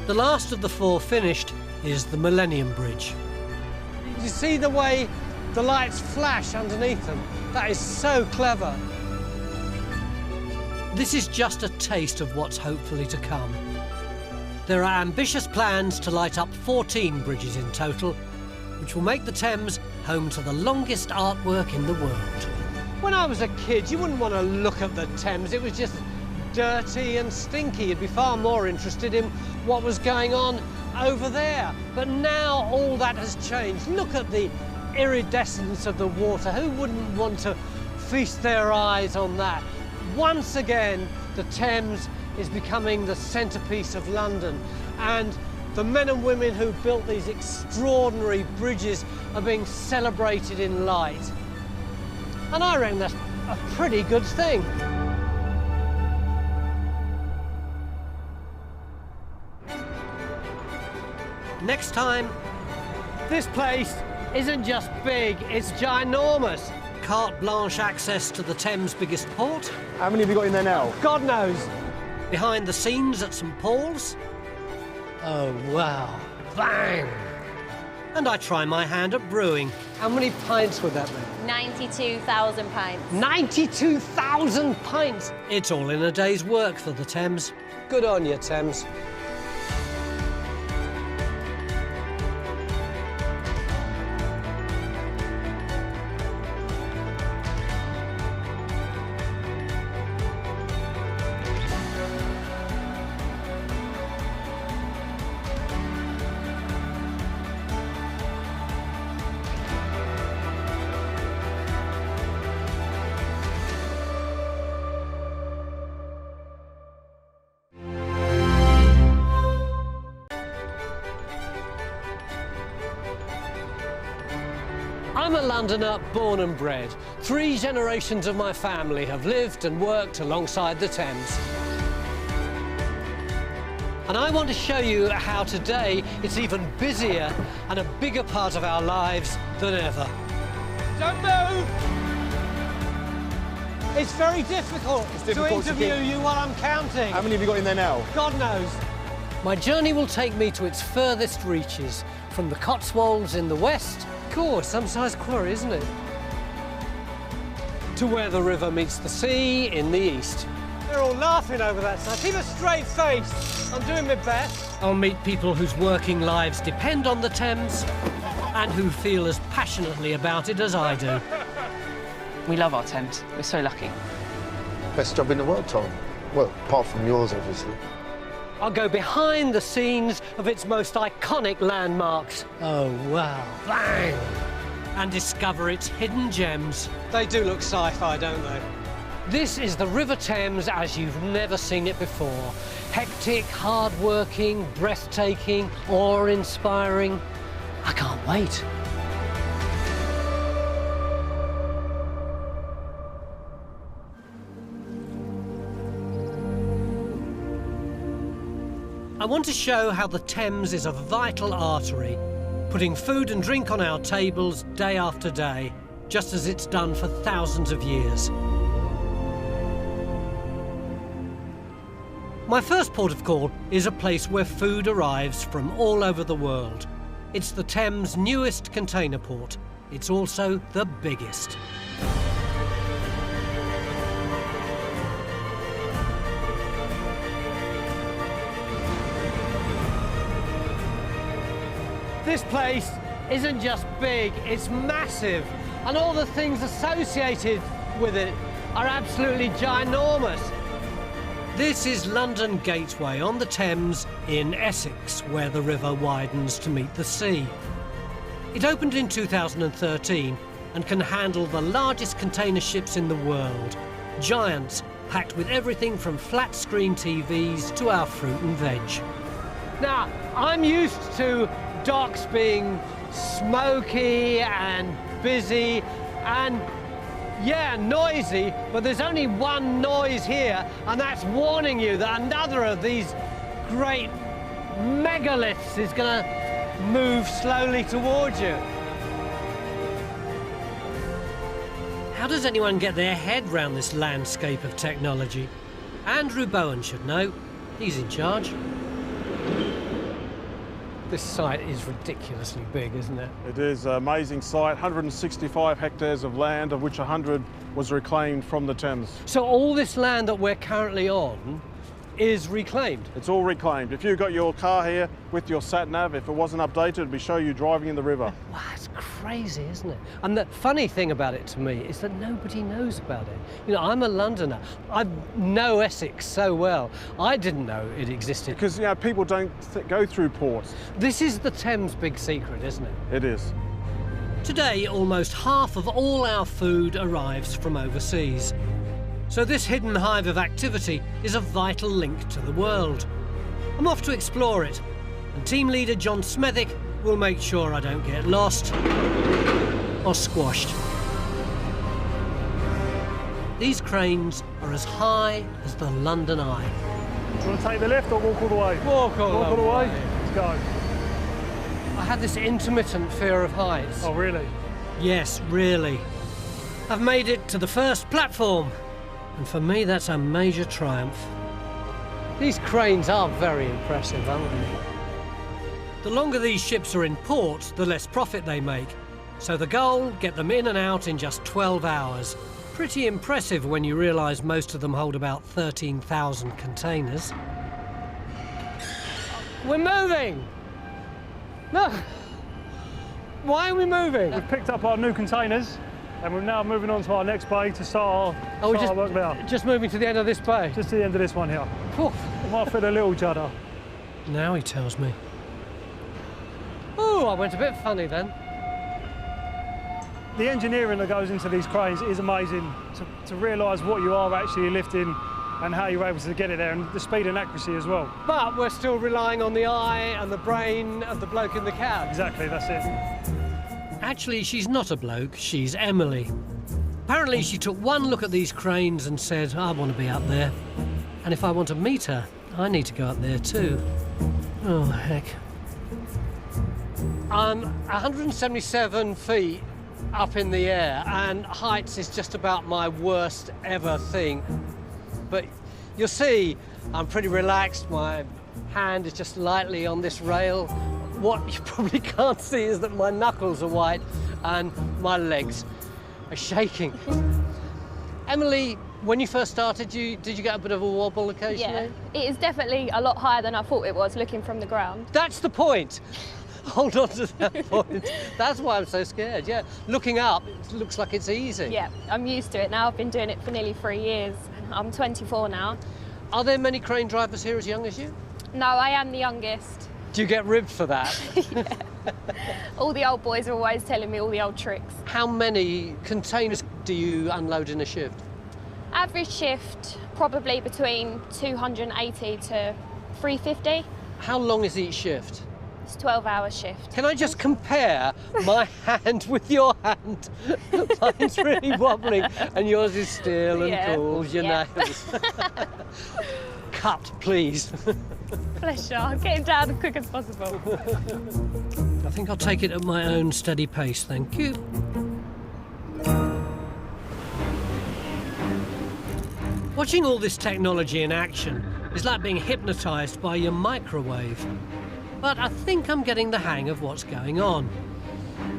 The last of the 4 finished is the Millennium Bridge. You see the way the lights flash underneath them? That is so clever. This is just a taste of what's hopefully to come. There are ambitious plans to light up 14 bridges in total, which will make the Thames home to the longest artwork in the world. When I was a kid, you wouldn't want to look at the Thames. It was just dirty and stinky. You'd be far more interested in what was going on over there. But now all that has changed. Look at the iridescence of the water. Who wouldn't want to feast their eyes on that? Once again, the Thames is becoming the centrepiece of London, and the men and women who built these extraordinary bridges are being celebrated in light. And I reckon that's a pretty good thing. Next time, this place isn't just big, it's ginormous. Carte blanche access to the Thames' biggest port. How many have you got in there now? God knows. Behind the scenes at St Paul's. Oh, wow. Bang! And I try my hand at brewing. How many pints would that be? 92,000 pints. 92,000 pints! It's all in a day's work for the Thames. Good on you, Thames. I'm a Londoner, born and bred. 3 generations of my family have lived and worked alongside the Thames. And I want to show you how today it's even busier and a bigger part of our lives than ever. Don't move! It's very difficult, to interview you while I'm counting. How many have you got in there now? God knows. My journey will take me to its furthest reaches, from the Cotswolds in the west, cool, some-sized quarry, isn't it? To where the river meets the sea in the east. They're all laughing over that side. Keep a straight face. I'm doing my best. I'll meet people whose working lives depend on the Thames and who feel as passionately about it as I do. We love our Thames. We're so lucky. Best job in the world, Tom. Well, apart from yours, obviously. I'll go behind the scenes of its most iconic landmarks. Oh, wow. Bang! And discover its hidden gems. They do look sci-fi, don't they? This is the River Thames as you've never seen it before. Hectic, hard-working, breathtaking, awe-inspiring. I can't wait. I want to show how the Thames is a vital artery, putting food and drink on our tables day after day, just as it's done for thousands of years. My first port of call is a place where food arrives from all over the world. It's the Thames' newest container port. It's also the biggest. This place isn't just big, it's massive, and all the things associated with it are absolutely ginormous. This is London Gateway on the Thames in Essex, where the river widens to meet the sea. It opened in 2013 and can handle the largest container ships in the world. Giants packed with everything from flat-screen TVs to our fruit and veg. Now, I'm used to docks being smoky and busy and, yeah, noisy, but there's only one noise here, and that's warning you that another of these great megaliths is going to move slowly towards you. How does anyone get their head round this landscape of technology? Andrew Bowen should know. He's in charge. This site is ridiculously big, isn't it? It is an amazing site, 165 hectares of land, of which 100 was reclaimed from the Thames. So all this land that we're currently on is reclaimed? It's all reclaimed. If you got your car here with your sat-nav, if it wasn't updated, it'd be show you driving in the river. Wow, it's crazy, isn't it? And the funny thing about it to me is that nobody knows about it. You know, I'm a Londoner. I know Essex so well. I didn't know it existed. Because, you know, people don't go through ports. This is the Thames' big secret, isn't it? It is. Today, almost half of all our food arrives from overseas. So this hidden hive of activity is a vital link to the world. I'm off to explore it, and team leader John Smethwick will make sure I don't get lost or squashed. These cranes are as high as the London Eye. Do you want to take the lift or walk all the way? Walk all the way. Let's go. I had this intermittent fear of heights. Oh, really? Yes, really. I've made it to the first platform, and for me that's a major triumph. These cranes are very impressive, aren't they? The longer these ships are in port, the less profit they make. So the goal, get them in and out in just 12 hours. Pretty impressive when you realise most of them hold about 13,000 containers. We're moving! Look! Why are we moving? We've picked up our new containers, and we're now moving on to our next bay to start our work there. Just moving to the end of this bay? Just to the end of this one here. Oof. We might fit a little judder. Now he tells me. Oh, I went a bit funny then. The engineering that goes into these cranes is amazing, to realise what you are actually lifting and how you're able to get it there, and the speed and accuracy as well. But we're still relying on the eye and the brain of the bloke in the cab. Exactly, that's it. Actually, she's not a bloke, she's Emily. Apparently she took one look at these cranes and said, I want to be up there. And if I want to meet her, I need to go up there too. Oh, heck. I'm 177 feet up in the air, and heights is just about my worst ever thing. But you'll see, I'm pretty relaxed. My hand is just lightly on this rail. What you probably can't see is that my knuckles are white and my legs are shaking. Emily, when you first started, did you get a bit of a wobble occasionally? Yeah, it is definitely a lot higher than I thought it was looking from the ground. That's the point. Hold on to that point. That's why I'm so scared, yeah. Looking up, it looks like it's easy. Yeah, I'm used to it now. I've been doing it for nearly 3 years. I'm 24 now. Are there many crane drivers here as young as you? No, I am the youngest. Do you get ribbed for that? Yeah. All the old boys are always telling me all the old tricks. How many containers do you unload in a shift? Average shift, probably between 280 to 350. How long is each shift? It's a 12-hour shift. Can I just compare my hand with your hand? Mine's really wobbling and yours is still and cool, your nails. cut, please. Bless you. I'll get him down as quick as possible. I think I'll take it at my own steady pace, thank you. Watching all this technology in action is like being hypnotised by your microwave. But I think I'm getting the hang of what's going on.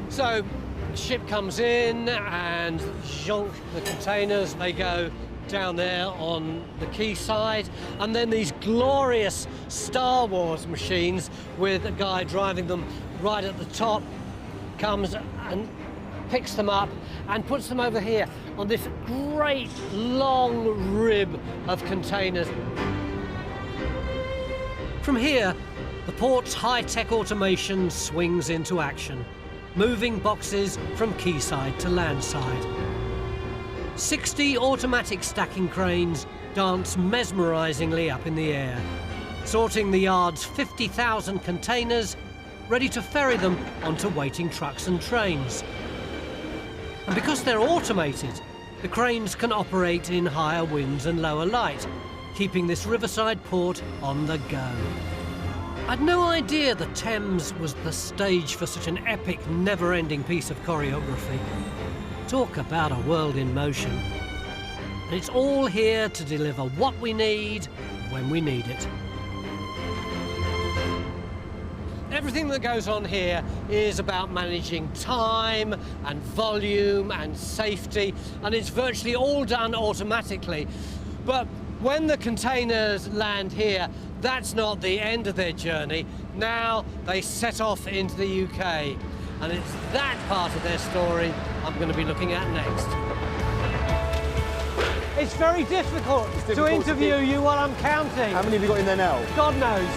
So, the ship comes in and zonk, the containers, they go down there on the quayside, and then these glorious Star Wars machines with a guy driving them right at the top comes and picks them up and puts them over here on this great long rib of containers. From here, the port's high-tech automation swings into action, moving boxes from quayside to landside. 60 automatic stacking cranes dance mesmerisingly up in the air, sorting the yard's 50,000 containers, ready to ferry them onto waiting trucks and trains. And because they're automated, the cranes can operate in higher winds and lower light, keeping this riverside port on the go. I'd no idea the Thames was the stage for such an epic, never-ending piece of choreography. Talk about a world in motion. And it's all here to deliver what we need when we need it. Everything that goes on here is about managing time and volume and safety, and it's virtually all done automatically. But when the containers land here, that's not the end of their journey. Now they set off into the UK, and it's that part of their story I'm going to be looking at next. It's very difficult to interview you while I'm counting. How many have you got in there now? God knows.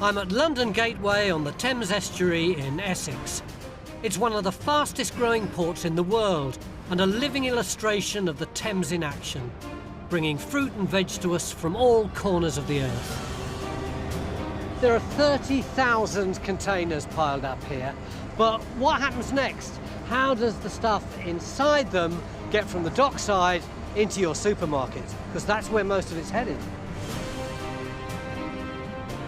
I'm at London Gateway on the Thames Estuary in Essex. It's one of the fastest growing ports in the world and a living illustration of the Thames in action, bringing fruit and veg to us from all corners of the earth. There are 30,000 containers piled up here, but what happens next? How does the stuff inside them get from the dockside into your supermarket? Because that's where most of it's headed.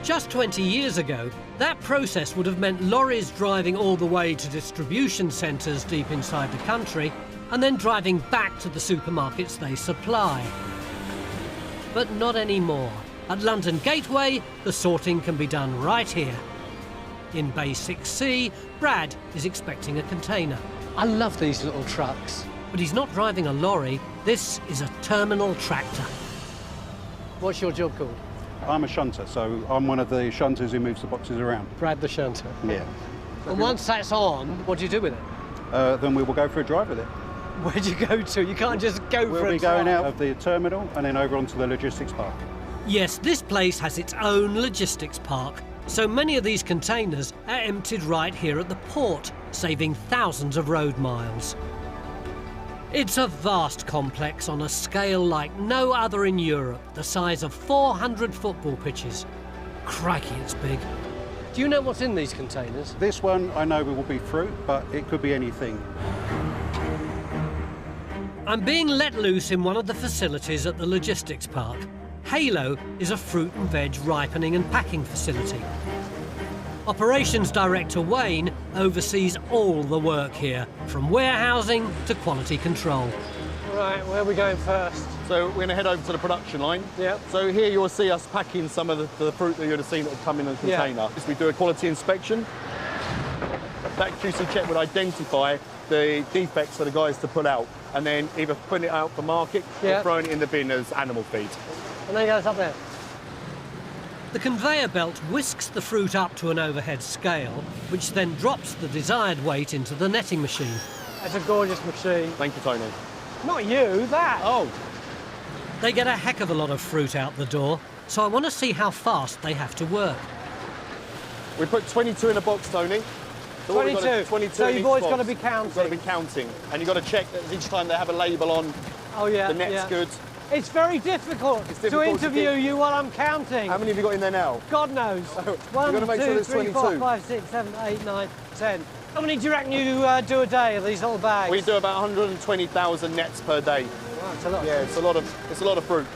Just 20 years ago, that process would have meant lorries driving all the way to distribution centres deep inside the country and then driving back to the supermarkets they supply. But not anymore. At London Gateway, the sorting can be done right here. In Bay 6C, Brad is expecting a container. I love these little trucks. But he's not driving a lorry, this is a terminal tractor. What's your job called? I'm a shunter, so I'm one of the shunters who moves the boxes around. Brad the shunter. Yeah. And once that's on, what do you do with it? Then we will go for a drive with it. Where do you go to? You can't just go for a drive. We'll be going out of the terminal and then over onto the logistics park. Yes, this place has its own logistics park, so many of these containers are emptied right here at the port, saving thousands of road miles. It's a vast complex on a scale like no other in Europe, the size of 400 football pitches. Crikey, it's big. Do you know what's in these containers? This one I know will be fruit, but it could be anything. I'm being let loose in one of the facilities at the logistics park. Halo is a fruit and veg ripening and packing facility. Operations Director Wayne oversees all the work here, from warehousing to quality control. Right, where are we going first? So we're going to head over to the production line. Yep. So here you'll see us packing some of the fruit that you would have seen that would come in a container. Yeah. We do a quality inspection. That QC check would identify the defects for the guys to pull out, and then either putting it out for market or throwing it in the bin as animal feed. And then it goes up there. The conveyor belt whisks the fruit up to an overhead scale, which then drops the desired weight into the netting machine. That's a gorgeous machine. Thank you, Tony. Not you, that. Oh. They get a heck of a lot of fruit out the door, so I want to see how fast they have to work. We put 22 in a box, Tony. So 22. 22 so you've always box. got to be counting. You've got to be counting. And you've got to check that each time they have a label on the net's good. It's very difficult, to interview you while I'm counting. How many have you got in there now? God knows. You've 1, got to make 2, sure there's 3, 22. 4, 5, 6, 7, 8, 9, 10. How many do you reckon you do a day of these little bags? We do about 120,000 nets per day. Wow, it's a lot. Yeah, it's a lot of fruit.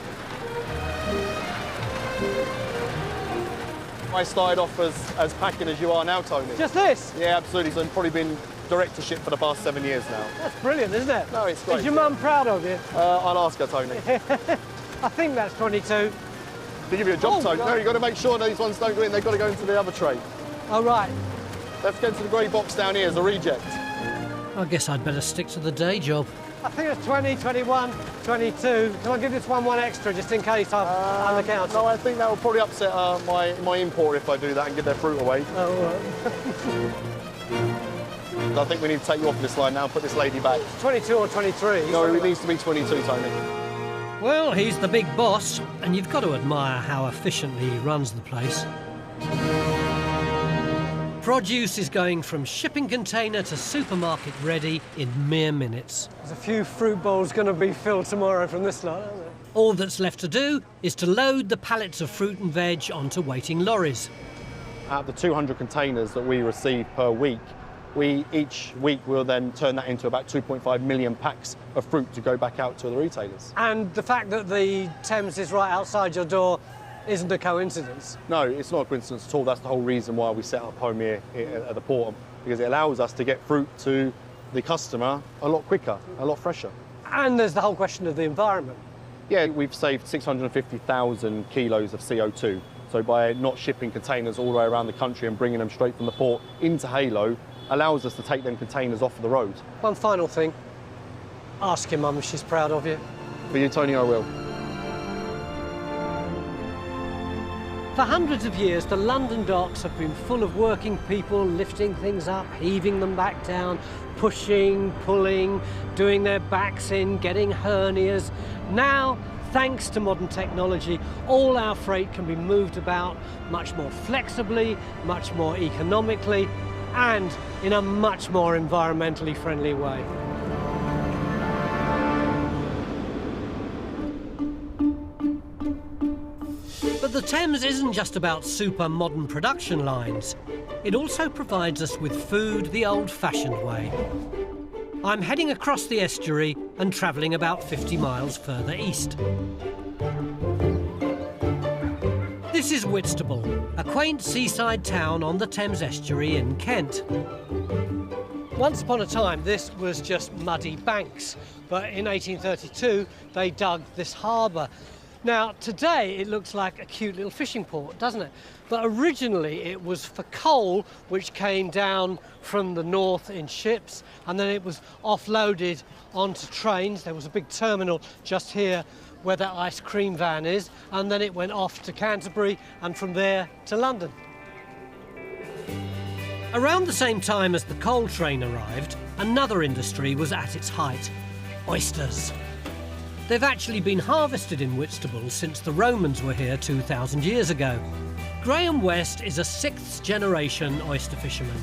I started off as packing as you are now, Tony. Just this? Yeah, absolutely. So I've probably been direct to ship for the past 7 years now. That's brilliant, isn't it? No, it's great. Is your mum proud of you? I'll ask her, Tony. I think that's 22. To give you a job, Tony. No, you've got to make sure these ones don't go in. They've got to go into the other tray. Oh, right. Let's get to the grey box down here as a reject. I guess I'd better stick to the day job. I think it's 20, 21, 22. Can I give this one extra just in case I'm the counter? No, I think that will probably upset my import if I do that and give their fruit away. Oh, I think we need to take you off this line now and put this lady back. 22 or 23? No, it needs to be 22, Tony. Well, he's the big boss, and you've got to admire how efficiently he runs the place. Produce is going from shipping container to supermarket ready in mere minutes. There's a few fruit bowls going to be filled tomorrow from this lot, aren't there? All that's left to do is to load the pallets of fruit and veg onto waiting lorries. Out of the 200 containers that we receive per week, each week will then turn that into about 2.5 million packs of fruit to go back out to the retailers. And the fact that the Thames is right outside your door isn't a coincidence? No, it's not a coincidence at all. That's the whole reason why we set up home here at the port, because it allows us to get fruit to the customer a lot quicker, a lot fresher. And there's the whole question of the environment. Yeah, we've saved 650,000 kilos of CO2. So by not shipping containers all the way around the country and bringing them straight from the port into Halo, allows us to take them containers off of the road. One final thing. Ask your mum if she's proud of you. For you, Tony, I will. For hundreds of years, the London docks have been full of working people lifting things up, heaving them back down, pushing, pulling, doing their backs in, getting hernias. Now, thanks to modern technology, all our freight can be moved about much more flexibly, much more economically, and in a much more environmentally friendly way. But the Thames isn't just about super modern production lines. It also provides us with food the old-fashioned way. I'm heading across the estuary and travelling about 50 miles further east. This is Whitstable, a quaint seaside town on the Thames Estuary in Kent. Once upon a time, this was just muddy banks, but in 1832, they dug this harbour. Now, today, it looks like a cute little fishing port, doesn't it? But originally, it was for coal, which came down from the north in ships, and then it was offloaded onto trains. There was a big terminal just here where that ice cream van is, and then it went off to Canterbury, and from there to London. Around the same time as the coal train arrived, another industry was at its height: oysters. They've actually been harvested in Whitstable since the Romans were here 2,000 years ago. Graham West is a sixth-generation oyster fisherman.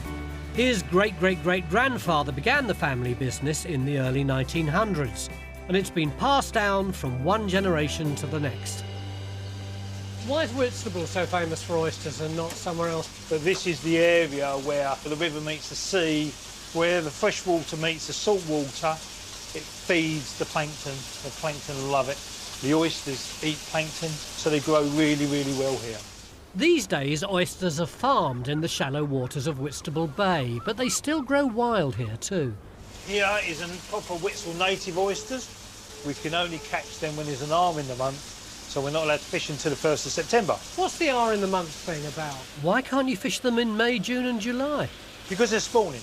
His great-great-great-grandfather began the family business in the early 1900s, and it's been passed down from one generation to the next. Why is Whitstable so famous for oysters and not somewhere else? But this is the area where the river meets the sea, where the fresh water meets the salt water. It feeds the plankton. The plankton love it. The oysters eat plankton, so they grow really, really well here. These days, oysters are farmed in the shallow waters of Whitstable Bay, but they still grow wild here too. Here is a proper Whitstable native oysters. We can only catch them when there's an arm in the month, so we're not allowed to fish until the 1st of September. What's the hour in the month thing about? Why can't you fish them in May, June and July? Because they're spawning.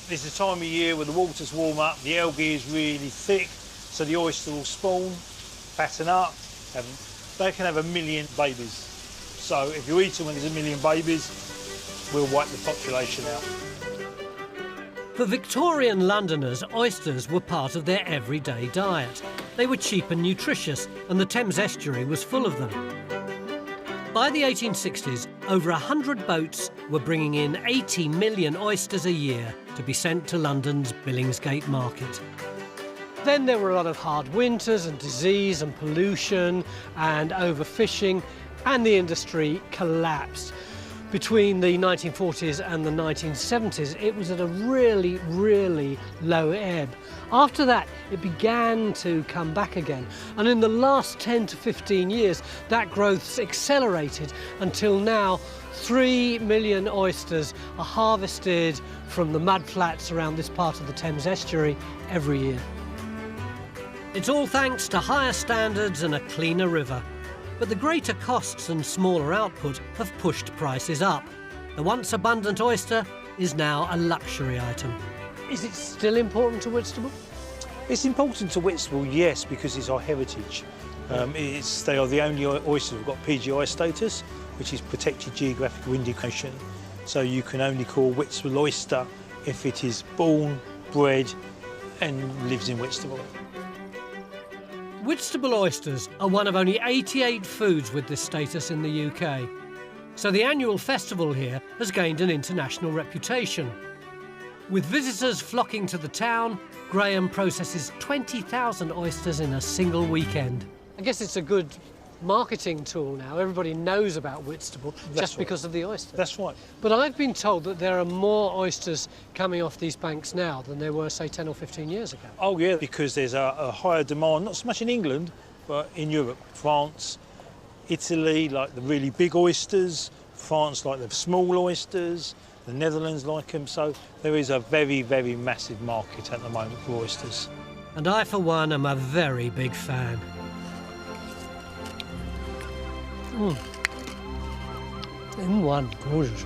This is the time of year where the waters warm up, the algae is really thick, so the oyster will spawn, fatten up, and they can have 1 million babies. So if you eat them when there's 1 million babies, we'll wipe the population out. For Victorian Londoners, oysters were part of their everyday diet. They were cheap and nutritious, and the Thames Estuary was full of them. By the 1860s, over 100 boats were bringing in 80 million oysters a year to be sent to London's Billingsgate Market. Then there were a lot of hard winters and disease and pollution and overfishing, and the industry collapsed. between the 1940s and the 1970s, it was at a really, really low ebb. After that, it began to come back again. And in the last 10 to 15 years, that growth's accelerated until now 3 million oysters are harvested from the mudflats around this part of the Thames Estuary every year. It's all thanks to higher standards and a cleaner river. But the greater costs and smaller output have pushed prices up. The once abundant oyster is now a luxury item. Is it still important to Whitstable? It's important to Whitstable, yes, because it's our heritage. They are the only oysters who've got PGI status, which is Protected Geographical Indication. So you can only call Whitstable oyster if it is born, bred and lives in Whitstable. Whitstable oysters are one of only 88 foods with this status in the UK. So the annual festival here has gained an international reputation. With visitors flocking to the town, Graham processes 20,000 oysters in a single weekend. I guess it's a good marketing tool now. Everybody knows about Whitstable just because of the oyster. That's right. But I've been told that there are more oysters coming off these banks now than there were, say, 10 or 15 years ago. Oh, yeah, because there's a higher demand, not so much in England, but in Europe. France, Italy, like the really big oysters, France like the small oysters, the Netherlands like them, so there is a very, very massive market at the moment for oysters. And I, for one, am a very big fan. In one, gorgeous.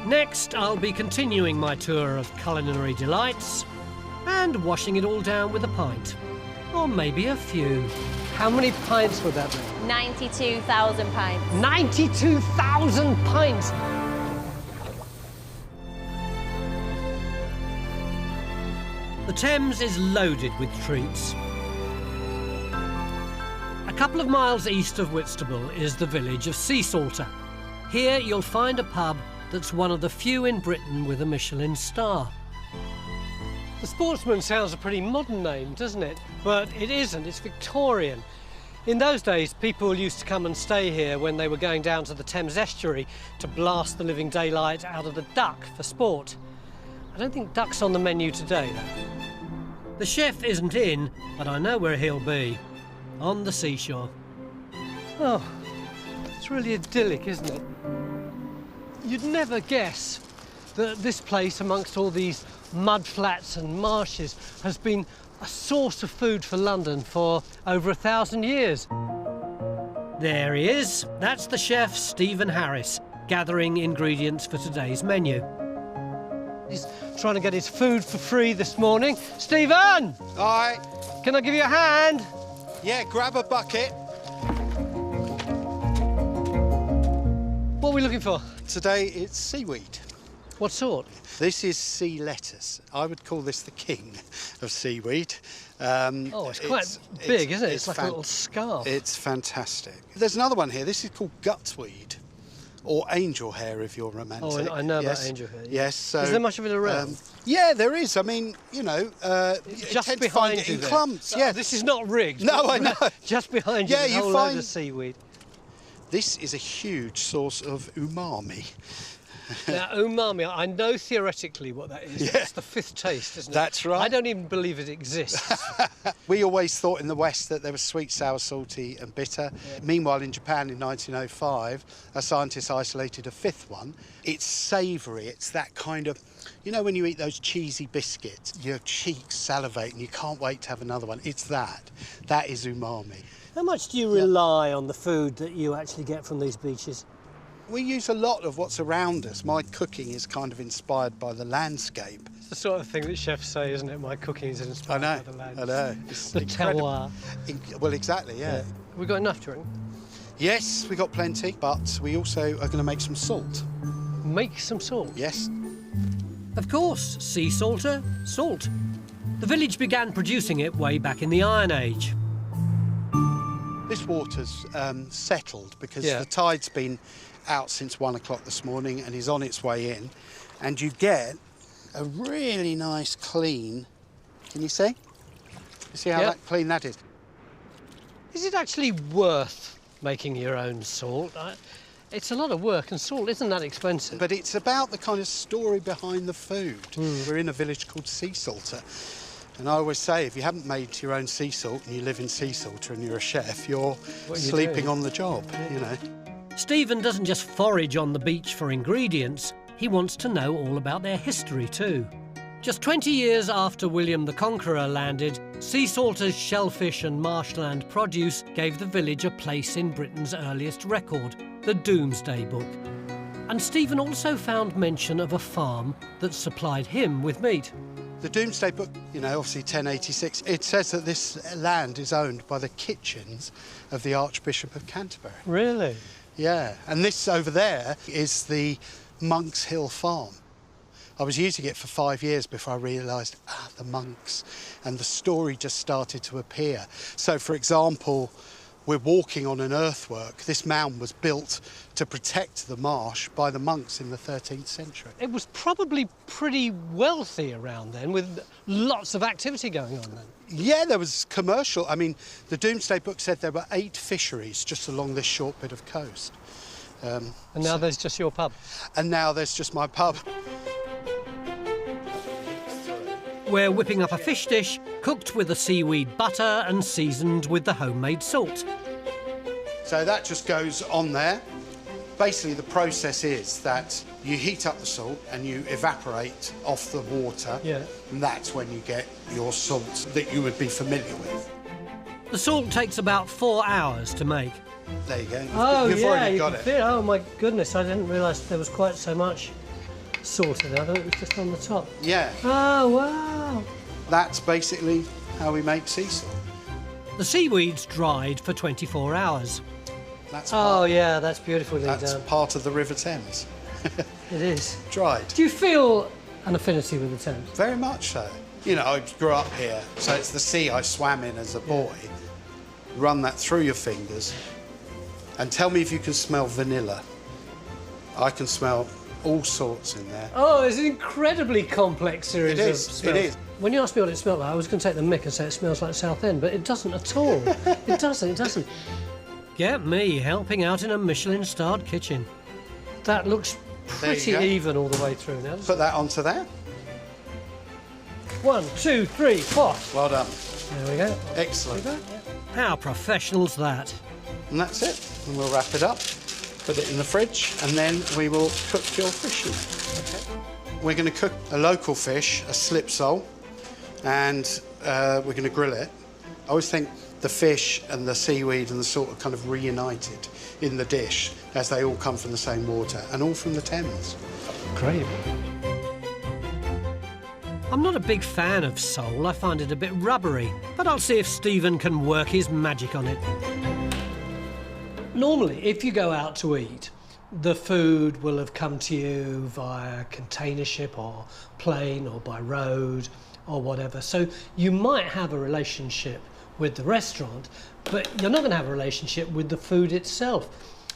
Next, I'll be continuing my tour of culinary delights and washing it all down with a pint. Or maybe a few. How many pints would that be? 92,000 pints. 92,000 pints! The Thames is loaded with treats. A couple of miles east of Whitstable is the village of Seasalter. Here you'll find a pub that's one of the few in Britain with a Michelin star. The Sportsman sounds a pretty modern name, doesn't it? But it isn't, it's Victorian. In those days, people used to come and stay here when they were going down to the Thames Estuary to blast the living daylight out of the duck for sport. I don't think duck's on the menu today, though. The chef isn't in, but I know where he'll be. On the seashore. Oh, it's really idyllic, isn't it? You'd never guess that this place, amongst all these mud flats and marshes, has been a source of food for London for over 1,000 years. There he is. That's the chef, Stephen Harris, gathering ingredients for today's menu. He's trying to get his food for free this morning. Stephen! Hi. Can I give you a hand? Yeah, grab a bucket. What are we looking for? Today it's seaweed. What sort? This is sea lettuce. I would call this the king of seaweed. It's quite big, isn't it? It's like a little scarf. It's fantastic. There's another one here. This is called gutsweed, or angel hair if you're romantic. Oh, I know about angel hair. Yes. So, is there much of it around? Yeah, there is. I mean, you know, just behind you in clumps. Yeah, this is not rigged. No, I know. Just behind you, yeah, there's a whole load of seaweed. This is a huge source of umami. Now, umami, I know theoretically what that is. Yeah. It's the fifth taste, isn't it? That's right. I don't even believe it exists. We always thought in the West that there was sweet, sour, salty and bitter. Yeah. Meanwhile, in Japan in 1905, a scientist isolated a fifth one. It's savoury. It's that kind of, you know, when you eat those cheesy biscuits, your cheeks salivate and you can't wait to have another one. It's that. That is umami. How much do you rely on the food that you actually get from these beaches? We use a lot of what's around us. My cooking is kind of inspired by the landscape. It's the sort of thing that chefs say, isn't it? My cooking is inspired by the landscape. I know. It's the terroir. Well, exactly, yeah. We've got enough, do you reckon? Yes, we got plenty, but we also are going to make some salt. Make some salt? Yes. Of course, sea salter, salt. The village began producing it way back in the Iron Age. This water's settled because the tide's been out since 1 o'clock this morning and is on its way in, and you get a really nice clean. Can you see? You see how clean that is? Is it actually worth making your own salt? It's a lot of work, and salt isn't that expensive. But it's about the kind of story behind the food. We're in a village called Sea Salter, and I always say, if you haven't made your own sea salt and you live in Sea Salter and you're a chef, you're sleeping on the job, you know. Stephen doesn't just forage on the beach for ingredients, he wants to know all about their history too. Just 20 years after William the Conqueror landed, Sea Salter's shellfish and marshland produce gave the village a place in Britain's earliest record, the Domesday Book. And Stephen also found mention of a farm that supplied him with meat. The Domesday Book, you know, obviously 1086, it says that this land is owned by the kitchens of the Archbishop of Canterbury. Really? Yeah, and this over there is the Monk's Hill Farm. I was using it for 5 years before I realised, the monks, and the story just started to appear. So, for example, we're walking on an earthwork. This mound was built to protect the marsh by the monks in the 13th century. It was probably pretty wealthy around then, with lots of activity going on then. Yeah, there was commercial. I mean, the Domesday Book said there were 8 fisheries just along this short bit of coast. And now there's just your pub? And now there's just my pub. We're whipping up a fish dish, cooked with a seaweed butter and seasoned with the homemade salt. So that just goes on there. Basically, the process is that you heat up the salt and you evaporate off the water. Yeah. And that's when you get your salt that you would be familiar with. The salt takes about 4 hours to make. There you go. You've already got it. Oh, my goodness, I didn't realise there was quite so much salt in there. I thought it was just on the top. Yeah. Oh, wow. That's basically how we make sea salt. The seaweed's dried for 24 hours. That's yeah, that's beautifully done. That's part of the River Thames. It is. Dried. Do you feel an affinity with the Thames? Very much so. You know, I grew up here, so it's the sea I swam in as a boy. Run that through your fingers and tell me if you can smell vanilla. I can smell all sorts in there. Oh, it's an incredibly complex series of smells. It is. When you asked me what it smelled like, I was going to take the mick and say it smells like Southend, but it doesn't at all. It doesn't. Get me helping out in a Michelin-starred kitchen. That looks pretty even all the way through now. Put that onto there. 1, 2, 3, 4. Well done. There we go. Excellent. How professional's that? And that's it. And we'll wrap it up, put it in the fridge, and then we will cook your fish in it. Okay. We're going to cook a local fish, a slip sole, and we're going to grill it. I always think the fish and the seaweed and the salt are kind of reunited in the dish as they all come from the same water and all from the Thames. Great. I'm not a big fan of sole. I find it a bit rubbery, but I'll see if Stephen can work his magic on it. Normally, if you go out to eat, the food will have come to you via container ship or plane or by road or whatever. So you might have a relationship with the restaurant, but you're not going to have a relationship with the food itself.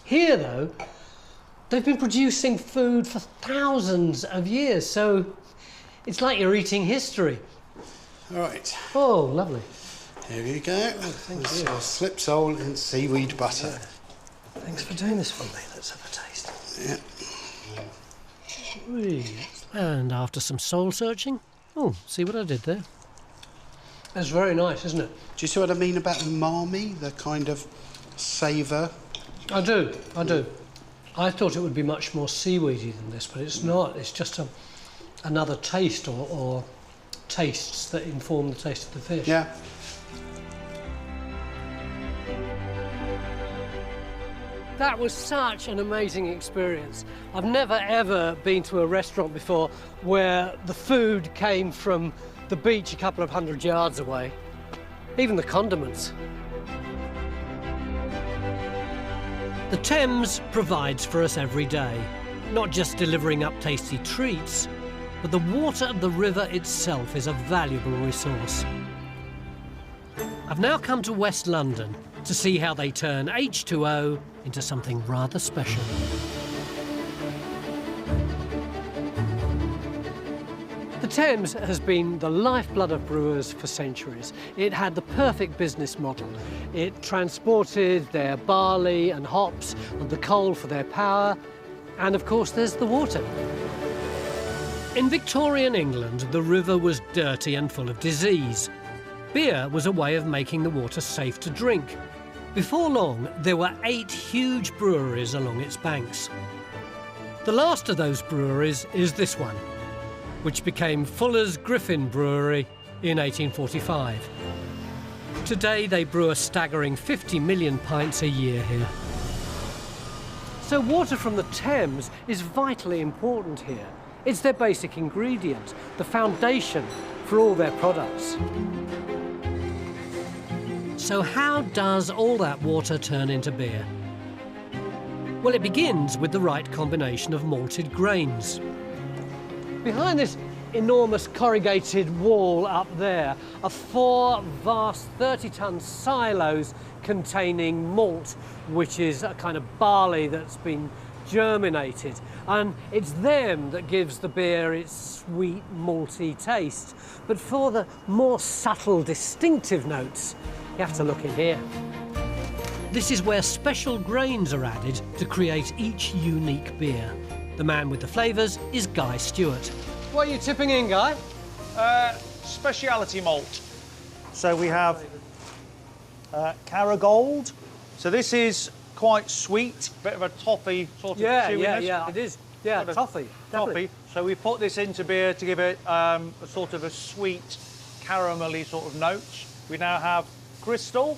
Here, though, they've been producing food for thousands of years, so it's like you're eating history. All right. Oh, lovely. Here you go. Thank This you. is slip sole and seaweed butter. Yeah. Thanks for doing this for me. Let's have a taste. Yeah. And after some soul searching, see what I did there? That's very nice, isn't it? Do you see what I mean about umami, the kind of savour? I do. I thought it would be much more seaweedy than this, but it's not. It's just another taste or tastes that inform the taste of the fish. Yeah. That was such an amazing experience. I've never ever been to a restaurant before where the food came from the beach a couple of 100 yards away. Even the condiments. The Thames provides for us every day, not just delivering up tasty treats, but the water of the river itself is a valuable resource. I've now come to West London to see how they turn H2O into something rather special. The Thames has been the lifeblood of brewers for centuries. It had the perfect business model. It transported their barley and hops and the coal for their power, and of course there's the water. In Victorian England, the river was dirty and full of disease. Beer was a way of making the water safe to drink. Before long, there were 8 huge breweries along its banks. The last of those breweries is this one, which became Fuller's Griffin Brewery in 1845. Today they brew a staggering 50 million pints a year here. So water from the Thames is vitally important here. It's their basic ingredient, the foundation for all their products. So how does all that water turn into beer? Well, it begins with the right combination of malted grains. Behind this enormous corrugated wall up there are 4 vast 30-ton silos containing malt, which is a kind of barley that's been germinated. And it's them that gives the beer its sweet, malty taste. But for the more subtle, distinctive notes, you have to look in here. This is where special grains are added to create each unique beer. The man with the flavours is Guy Stewart. What are you tipping in, Guy? Speciality malt. So we have Caragold. So this is quite sweet, bit of a toffee sort of chewiness. Yeah, it is. Yeah, toffee. Toffee. So we put this into beer to give it a sort of a sweet, caramelly sort of note. We now have Crystal.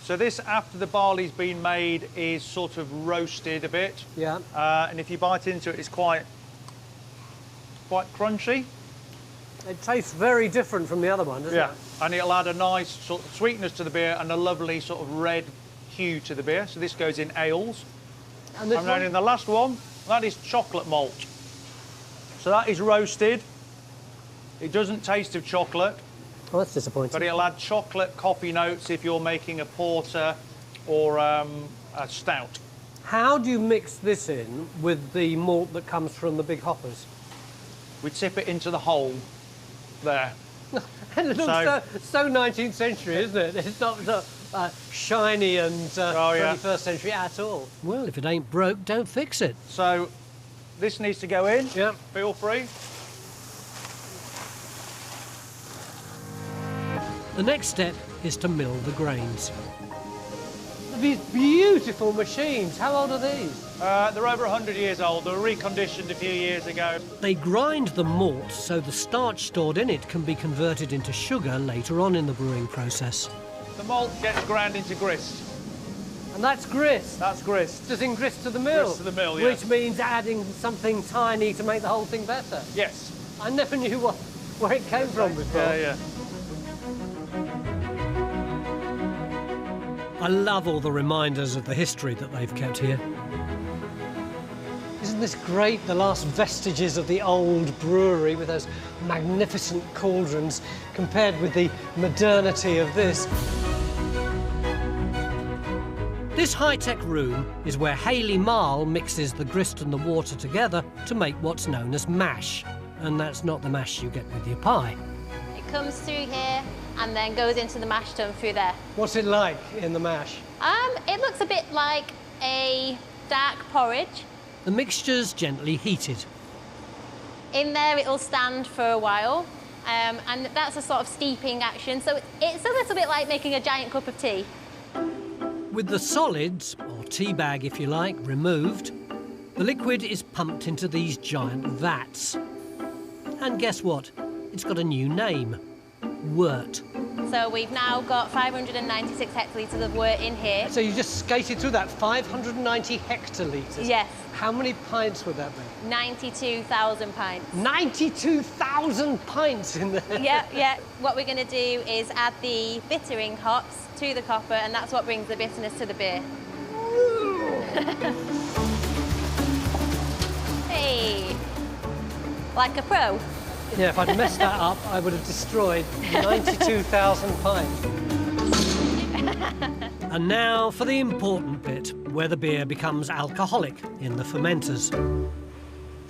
So this, after the barley's been made, is sort of roasted a bit. Yeah. And if you bite into it, it's quite crunchy. It tastes very different from the other one, doesn't it? Yeah, and it'll add a nice sort of sweetness to the beer and a lovely sort of red hue to the beer. So this goes in ales. And then in the last one, that is chocolate malt. So that is roasted. It doesn't taste of chocolate. Oh, that's disappointing. But it'll add chocolate coffee notes if you're making a porter or a stout. How do you mix this in with the malt that comes from the big hoppers? We tip it into the hole there. It looks so 19th century, isn't it? It's not shiny and 21st century at all. Well, if it ain't broke, don't fix it. So this needs to go in. Yeah. Feel free. The next step is to mill the grains. These beautiful machines, how old are these? They're over 100 years old. They were reconditioned a few years ago. They grind the malt so the starch stored in it can be converted into sugar later on in the brewing process. The malt gets ground into grist. And that's grist? That's grist. Just in grist to the mill? Grist to the mill, yeah. Which means adding something tiny to make the whole thing better? Yes. I never knew where it came from before. Yeah. I love all the reminders of the history that they've kept here. Isn't this great, the last vestiges of the old brewery with those magnificent cauldrons compared with the modernity of this? This high-tech room is where Hayley Marl mixes the grist and the water together to make what's known as mash. And that's not the mash you get with your pie. It comes through here and then goes into the mash tun through there. What's it like in the mash? It looks a bit like a dark porridge. The mixture's gently heated. In there it'll stand for a while, and that's a sort of steeping action, so it's a little bit like making a giant cup of tea. With the solids, or tea bag if you like, removed, the liquid is pumped into these giant vats. And guess what? It's got a new name. Wort. So we've now got 596 hectolitres of wort in here. So you just skated through that, 590 hectolitres? Yes. How many pints would that be? 92,000 pints. 92,000 pints in there? Yeah. What we're going to do is add the bittering hops to the copper, and that's what brings the bitterness to the beer. Hey, like a pro. Yeah, if I'd messed that up, I would have destroyed 92,000 pints. And now for the important bit, where the beer becomes alcoholic in the fermenters.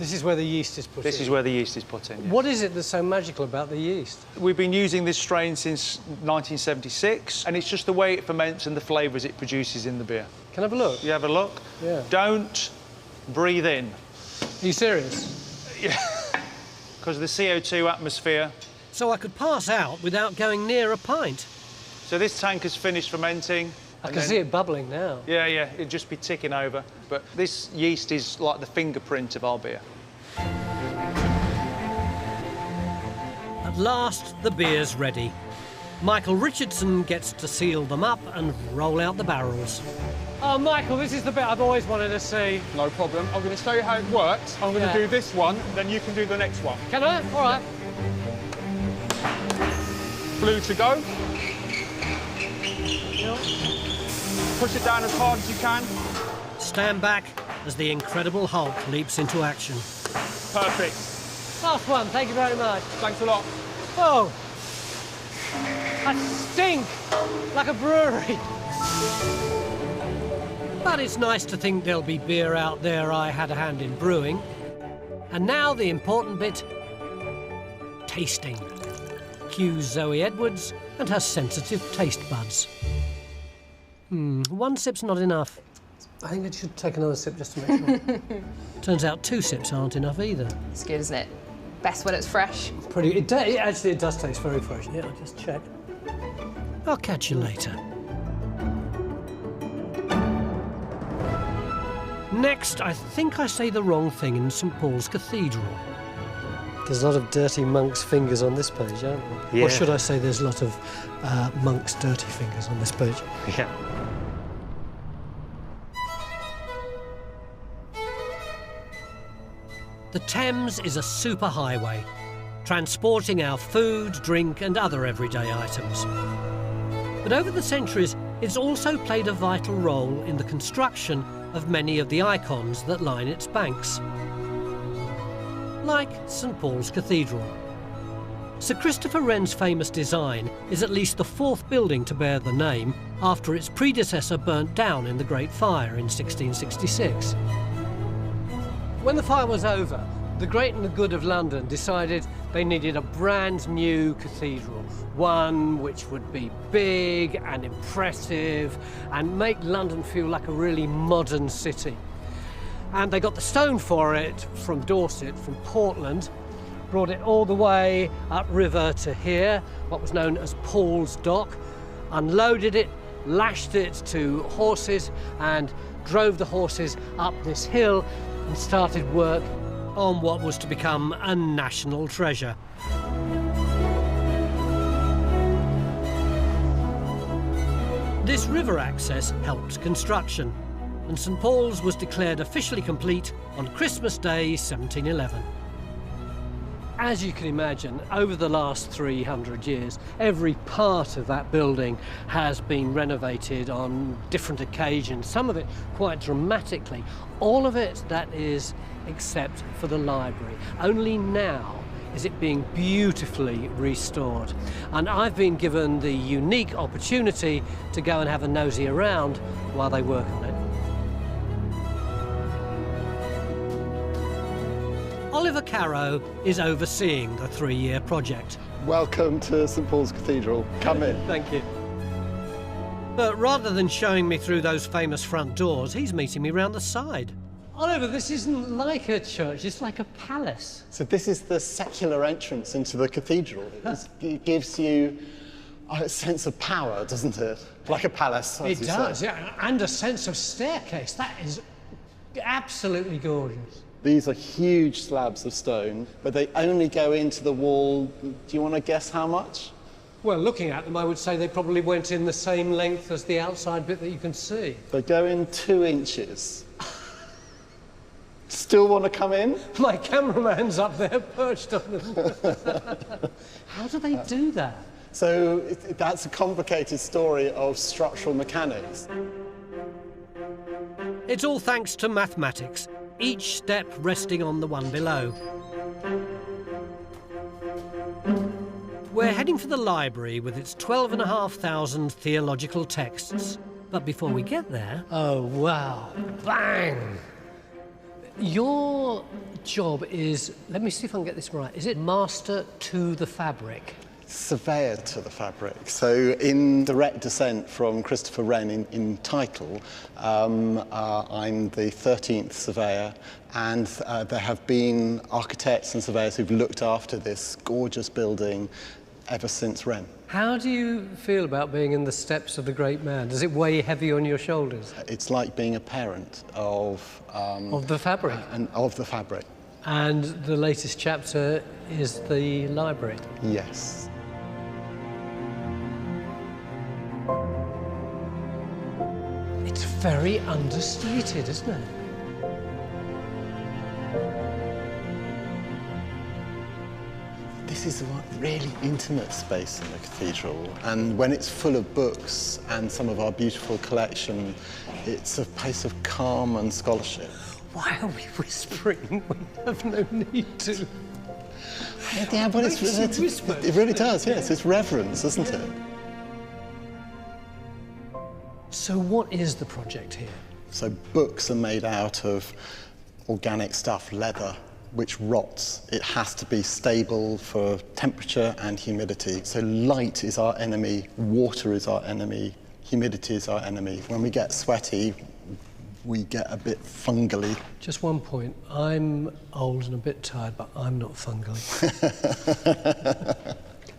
This is where the yeast is put in? This is where the yeast is put in, yes. What is it that's so magical about the yeast? We've been using this strain since 1976, and it's just the way it ferments and the flavours it produces in the beer. Can I have a look? You have a look? Yeah. Don't breathe in. Are you serious? Yeah. Because of the CO2 atmosphere. So I could pass out without going near a pint. So this tank has finished fermenting. I can see it bubbling now. Yeah, yeah, it'd just be ticking over. But this yeast is like the fingerprint of our beer. At last, the beer's ready. Michael Richardson gets to seal them up and roll out the barrels. Oh, Michael, this is the bit I've always wanted to see. No problem. I'm going to show you how it works. I'm going to do this one, then you can do the next one. Can I? All right. Blue to go. Push it down as hard as you can. Stand back as the Incredible Hulk leaps into action. Perfect. Last one, thank you very much. Thanks a lot. Oh, I stink like a brewery. But it's nice to think there'll be beer out there I had a hand in brewing. And now the important bit, tasting. Cues Zoe Edwards and her sensitive taste buds. One sip's not enough. I think I should take another sip just to make sure. Turns out 2 sips aren't enough either. It's good, isn't it? Best when it's fresh. It does taste very fresh. Yeah, I'll just check. I'll catch you later. Next, I think I say the wrong thing in St Paul's Cathedral. There's a lot of dirty monks' fingers on this page, aren't there? Yeah. Or should I say there's a lot of monks' dirty fingers on this page? Yeah. The Thames is a superhighway, transporting our food, drink and other everyday items. But over the centuries, it's also played a vital role in the construction of many of the icons that line its banks. Like St Paul's Cathedral. Sir Christopher Wren's famous design is at least the 4th building to bear the name after its predecessor burnt down in the Great Fire in 1666. When the fire was over, the great and the good of London decided they needed a brand new cathedral, one which would be big and impressive and make London feel like a really modern city. And they got the stone for it from Dorset, from Portland, brought it all the way upriver to here, what was known as Paul's Dock, unloaded it, lashed it to horses and drove the horses up this hill and started work on what was to become a national treasure. This river access helped construction, and St Paul's was declared officially complete on Christmas Day 1711. As you can imagine, over the last 300 years, every part of that building has been renovated on different occasions, some of it quite dramatically. All of it, that is, except for the library. Only now is it being beautifully restored. And I've been given the unique opportunity to go and have a nosy around while they work on it. Oliver Carrow is overseeing the 3-year project. Welcome to St Paul's Cathedral. Come in. Thank you. But rather than showing me through those famous front doors, he's meeting me round the side. Oliver, this isn't like a church, it's like a palace. So this is the secular entrance into the cathedral. It gives you a sense of power, doesn't it? Like a palace, as It does, yeah, and a sense of staircase. That is absolutely gorgeous. These are huge slabs of stone, but they only go into the wall. Do you want to guess how much? Well, looking at them, I would say they probably went in the same length as the outside bit that you can see. They go in 2 inches. Still want to come in? My cameraman's up there perched on them. How do they do that? So that's a complicated story of structural mechanics. It's all thanks to mathematics, each step resting on the one below. We're heading for the library with its 12,500 theological texts. But before we get there... Oh, wow. Bang! Your job is, let me see if I can get this right, is it master to the fabric? Surveyor to the fabric. So in direct descent from Christopher Wren in title, I'm the 13th surveyor, and there have been architects and surveyors who've looked after this gorgeous building ever since Wren. How do you feel about being in the steps of the great man? Does it weigh heavy on your shoulders? It's like being a parent of the fabric? And of the fabric. And the latest chapter is the library? Yes. It's very understated, isn't it? This is a really intimate space in the cathedral, and when it's full of books and some of our beautiful collection, it's a place of calm and scholarship. Why are we whispering? We have no need to. Yeah, but it really does, yes. It's reverence, isn't it? So what is the project here? So books are made out of organic stuff, leather, which rots. It has to be stable for temperature and humidity. So light is our enemy, water is our enemy, humidity is our enemy. When we get sweaty, we get a bit fungally. Just one point. I'm old and a bit tired, but I'm not fungally.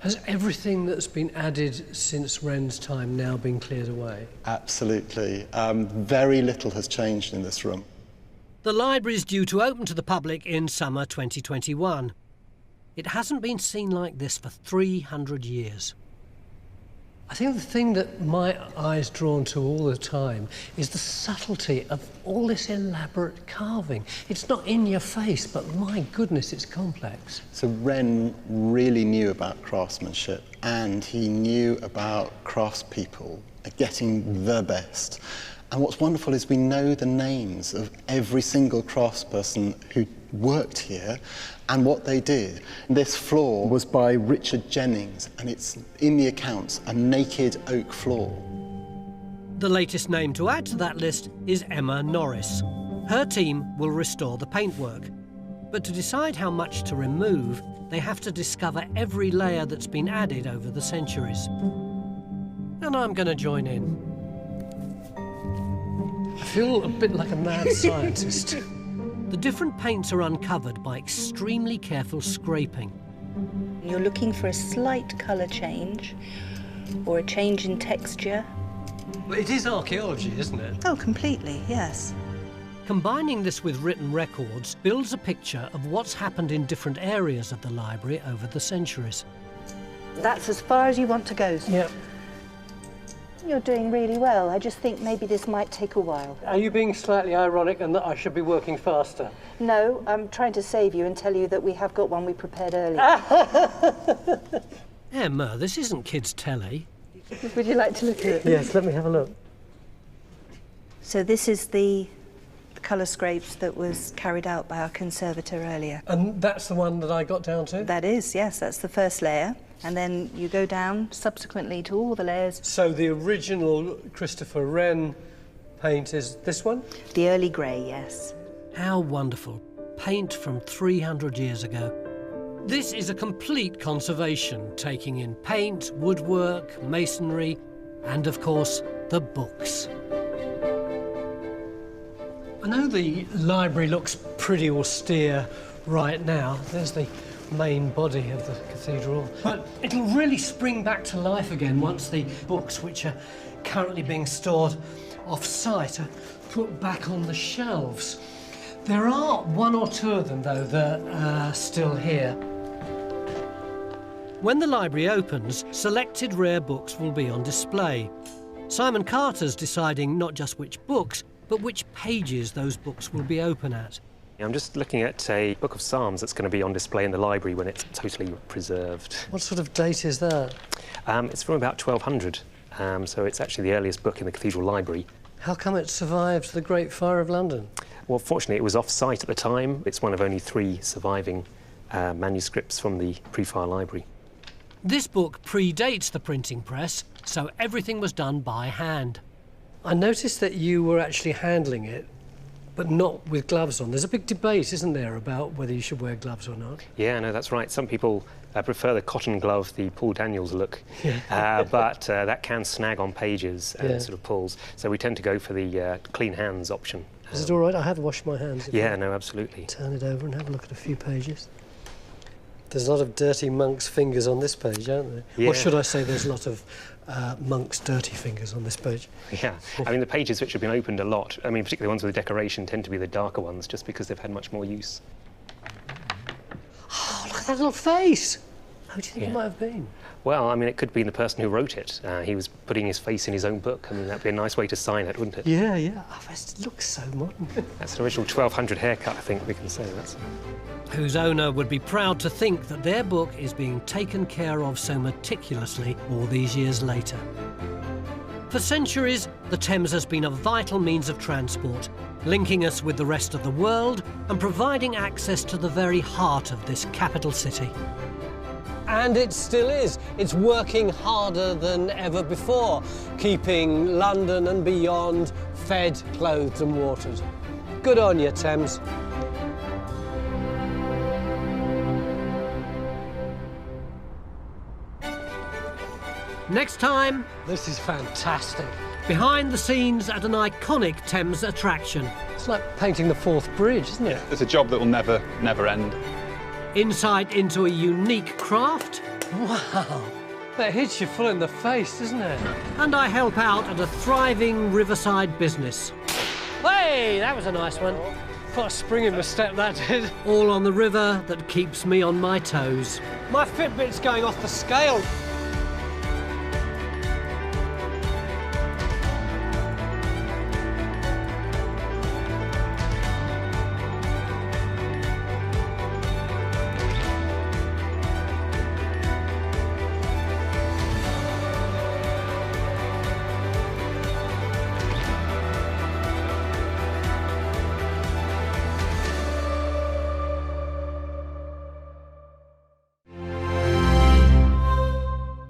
Has everything that's been added since Wren's time now been cleared away? Absolutely. Very little has changed in this room. The library is due to open to the public in summer 2021. It hasn't been seen like this for 300 years. I think the thing that my eye's drawn to all the time is the subtlety of all this elaborate carving. It's not in your face, but my goodness, it's complex. So Wren really knew about craftsmanship, and he knew about craftspeople, getting the best. And what's wonderful is we know the names of every single craftsperson who worked here and what they did. This floor was by Richard Jennings, and it's in the accounts, a naked oak floor. The latest name to add to that list is Emma Norris. Her team will restore the paintwork. But to decide how much to remove, they have to discover every layer that's been added over the centuries. And I'm going to join in. I feel a bit like a mad scientist. The different paints are uncovered by extremely careful scraping. You're looking for a slight colour change or a change in texture. But it is archaeology, isn't it? Oh, completely, yes. Combining this with written records builds a picture of what's happened in different areas of the library over the centuries. That's as far as you want to go. Yeah. You're doing really well. I just think maybe this might take a while. Are you being slightly ironic and that I should be working faster? No, I'm trying to save you and tell you that we have got one we prepared earlier. Emma, this isn't kids' telly. Would you like to look at it? Yes, let me have a look. So this is the colour scrapes that was carried out by our conservator earlier. And that's the one that I got down to? That is, yes, that's the first layer. And then you go down subsequently to all the layers. So the original Christopher Wren paint is this one? The early grey, yes. How wonderful. Paint from 300 years ago. This is a complete conservation, taking in paint, woodwork, masonry, and of course, the books. I know the library looks pretty austere right now. There's the main body of the cathedral. But it'll really spring back to life again once the books, which are currently being stored off-site, are put back on the shelves. There are one or two of them, though, that are still here. When the library opens, selected rare books will be on display. Simon Carter's deciding not just which books, but which pages those books will be open at. I'm just looking at a book of Psalms that's going to be on display in the library when it's totally preserved. What sort of date is that? It's from about 1200, so it's actually the earliest book in the cathedral library. How come it survived the Great Fire of London? Well, fortunately, it was off-site at the time. It's one of only 3 surviving manuscripts from the pre-fire library. This book predates the printing press, so everything was done by hand. I noticed that you were actually handling it. but not with gloves on. There's a big debate, isn't there, about whether you should wear gloves or not? Yeah, no, that's right. Some people prefer the cotton glove, the Paul Daniels look, but that can snag on pages and sort of pulls. So we tend to go for the clean hands option. Is it all right? I have washed my hands. Yeah, no, absolutely. Turn it over and have a look at a few pages. There's a lot of dirty monks' fingers on this page, aren't there? Yeah. Or should I say there's a lot of monks' dirty fingers on this page? Yeah, I mean, the pages which have been opened a lot, I mean, particularly ones with decoration, tend to be the darker ones, just because they've had much more use. Oh, look at that little face! How do you think it might have been? Well, I mean, it could be the person who wrote it. He was putting his face in his own book. I mean, that'd be a nice way to sign it, wouldn't it? Yeah, yeah. Oh, it looks so modern. That's an original 1200 haircut, I think we can say. That's. Whose owner would be proud to think that their book is being taken care of so meticulously all these years later. For centuries, the Thames has been a vital means of transport, linking us with the rest of the world and providing access to the very heart of this capital city. And it still is. It's working harder than ever before, keeping London and beyond fed, clothed and watered. Good on you, Thames. Next time... This is fantastic. Behind the scenes at an iconic Thames attraction. It's like painting the Forth Bridge, isn't it? It's a job that will never end. Insight into a unique craft. Wow, that hits you full in the face, doesn't it? And I help out at a thriving riverside business. Hey, that was a nice one. Got a spring in my step, that did. All on the river that keeps me on my toes. My Fitbit's going off the scale.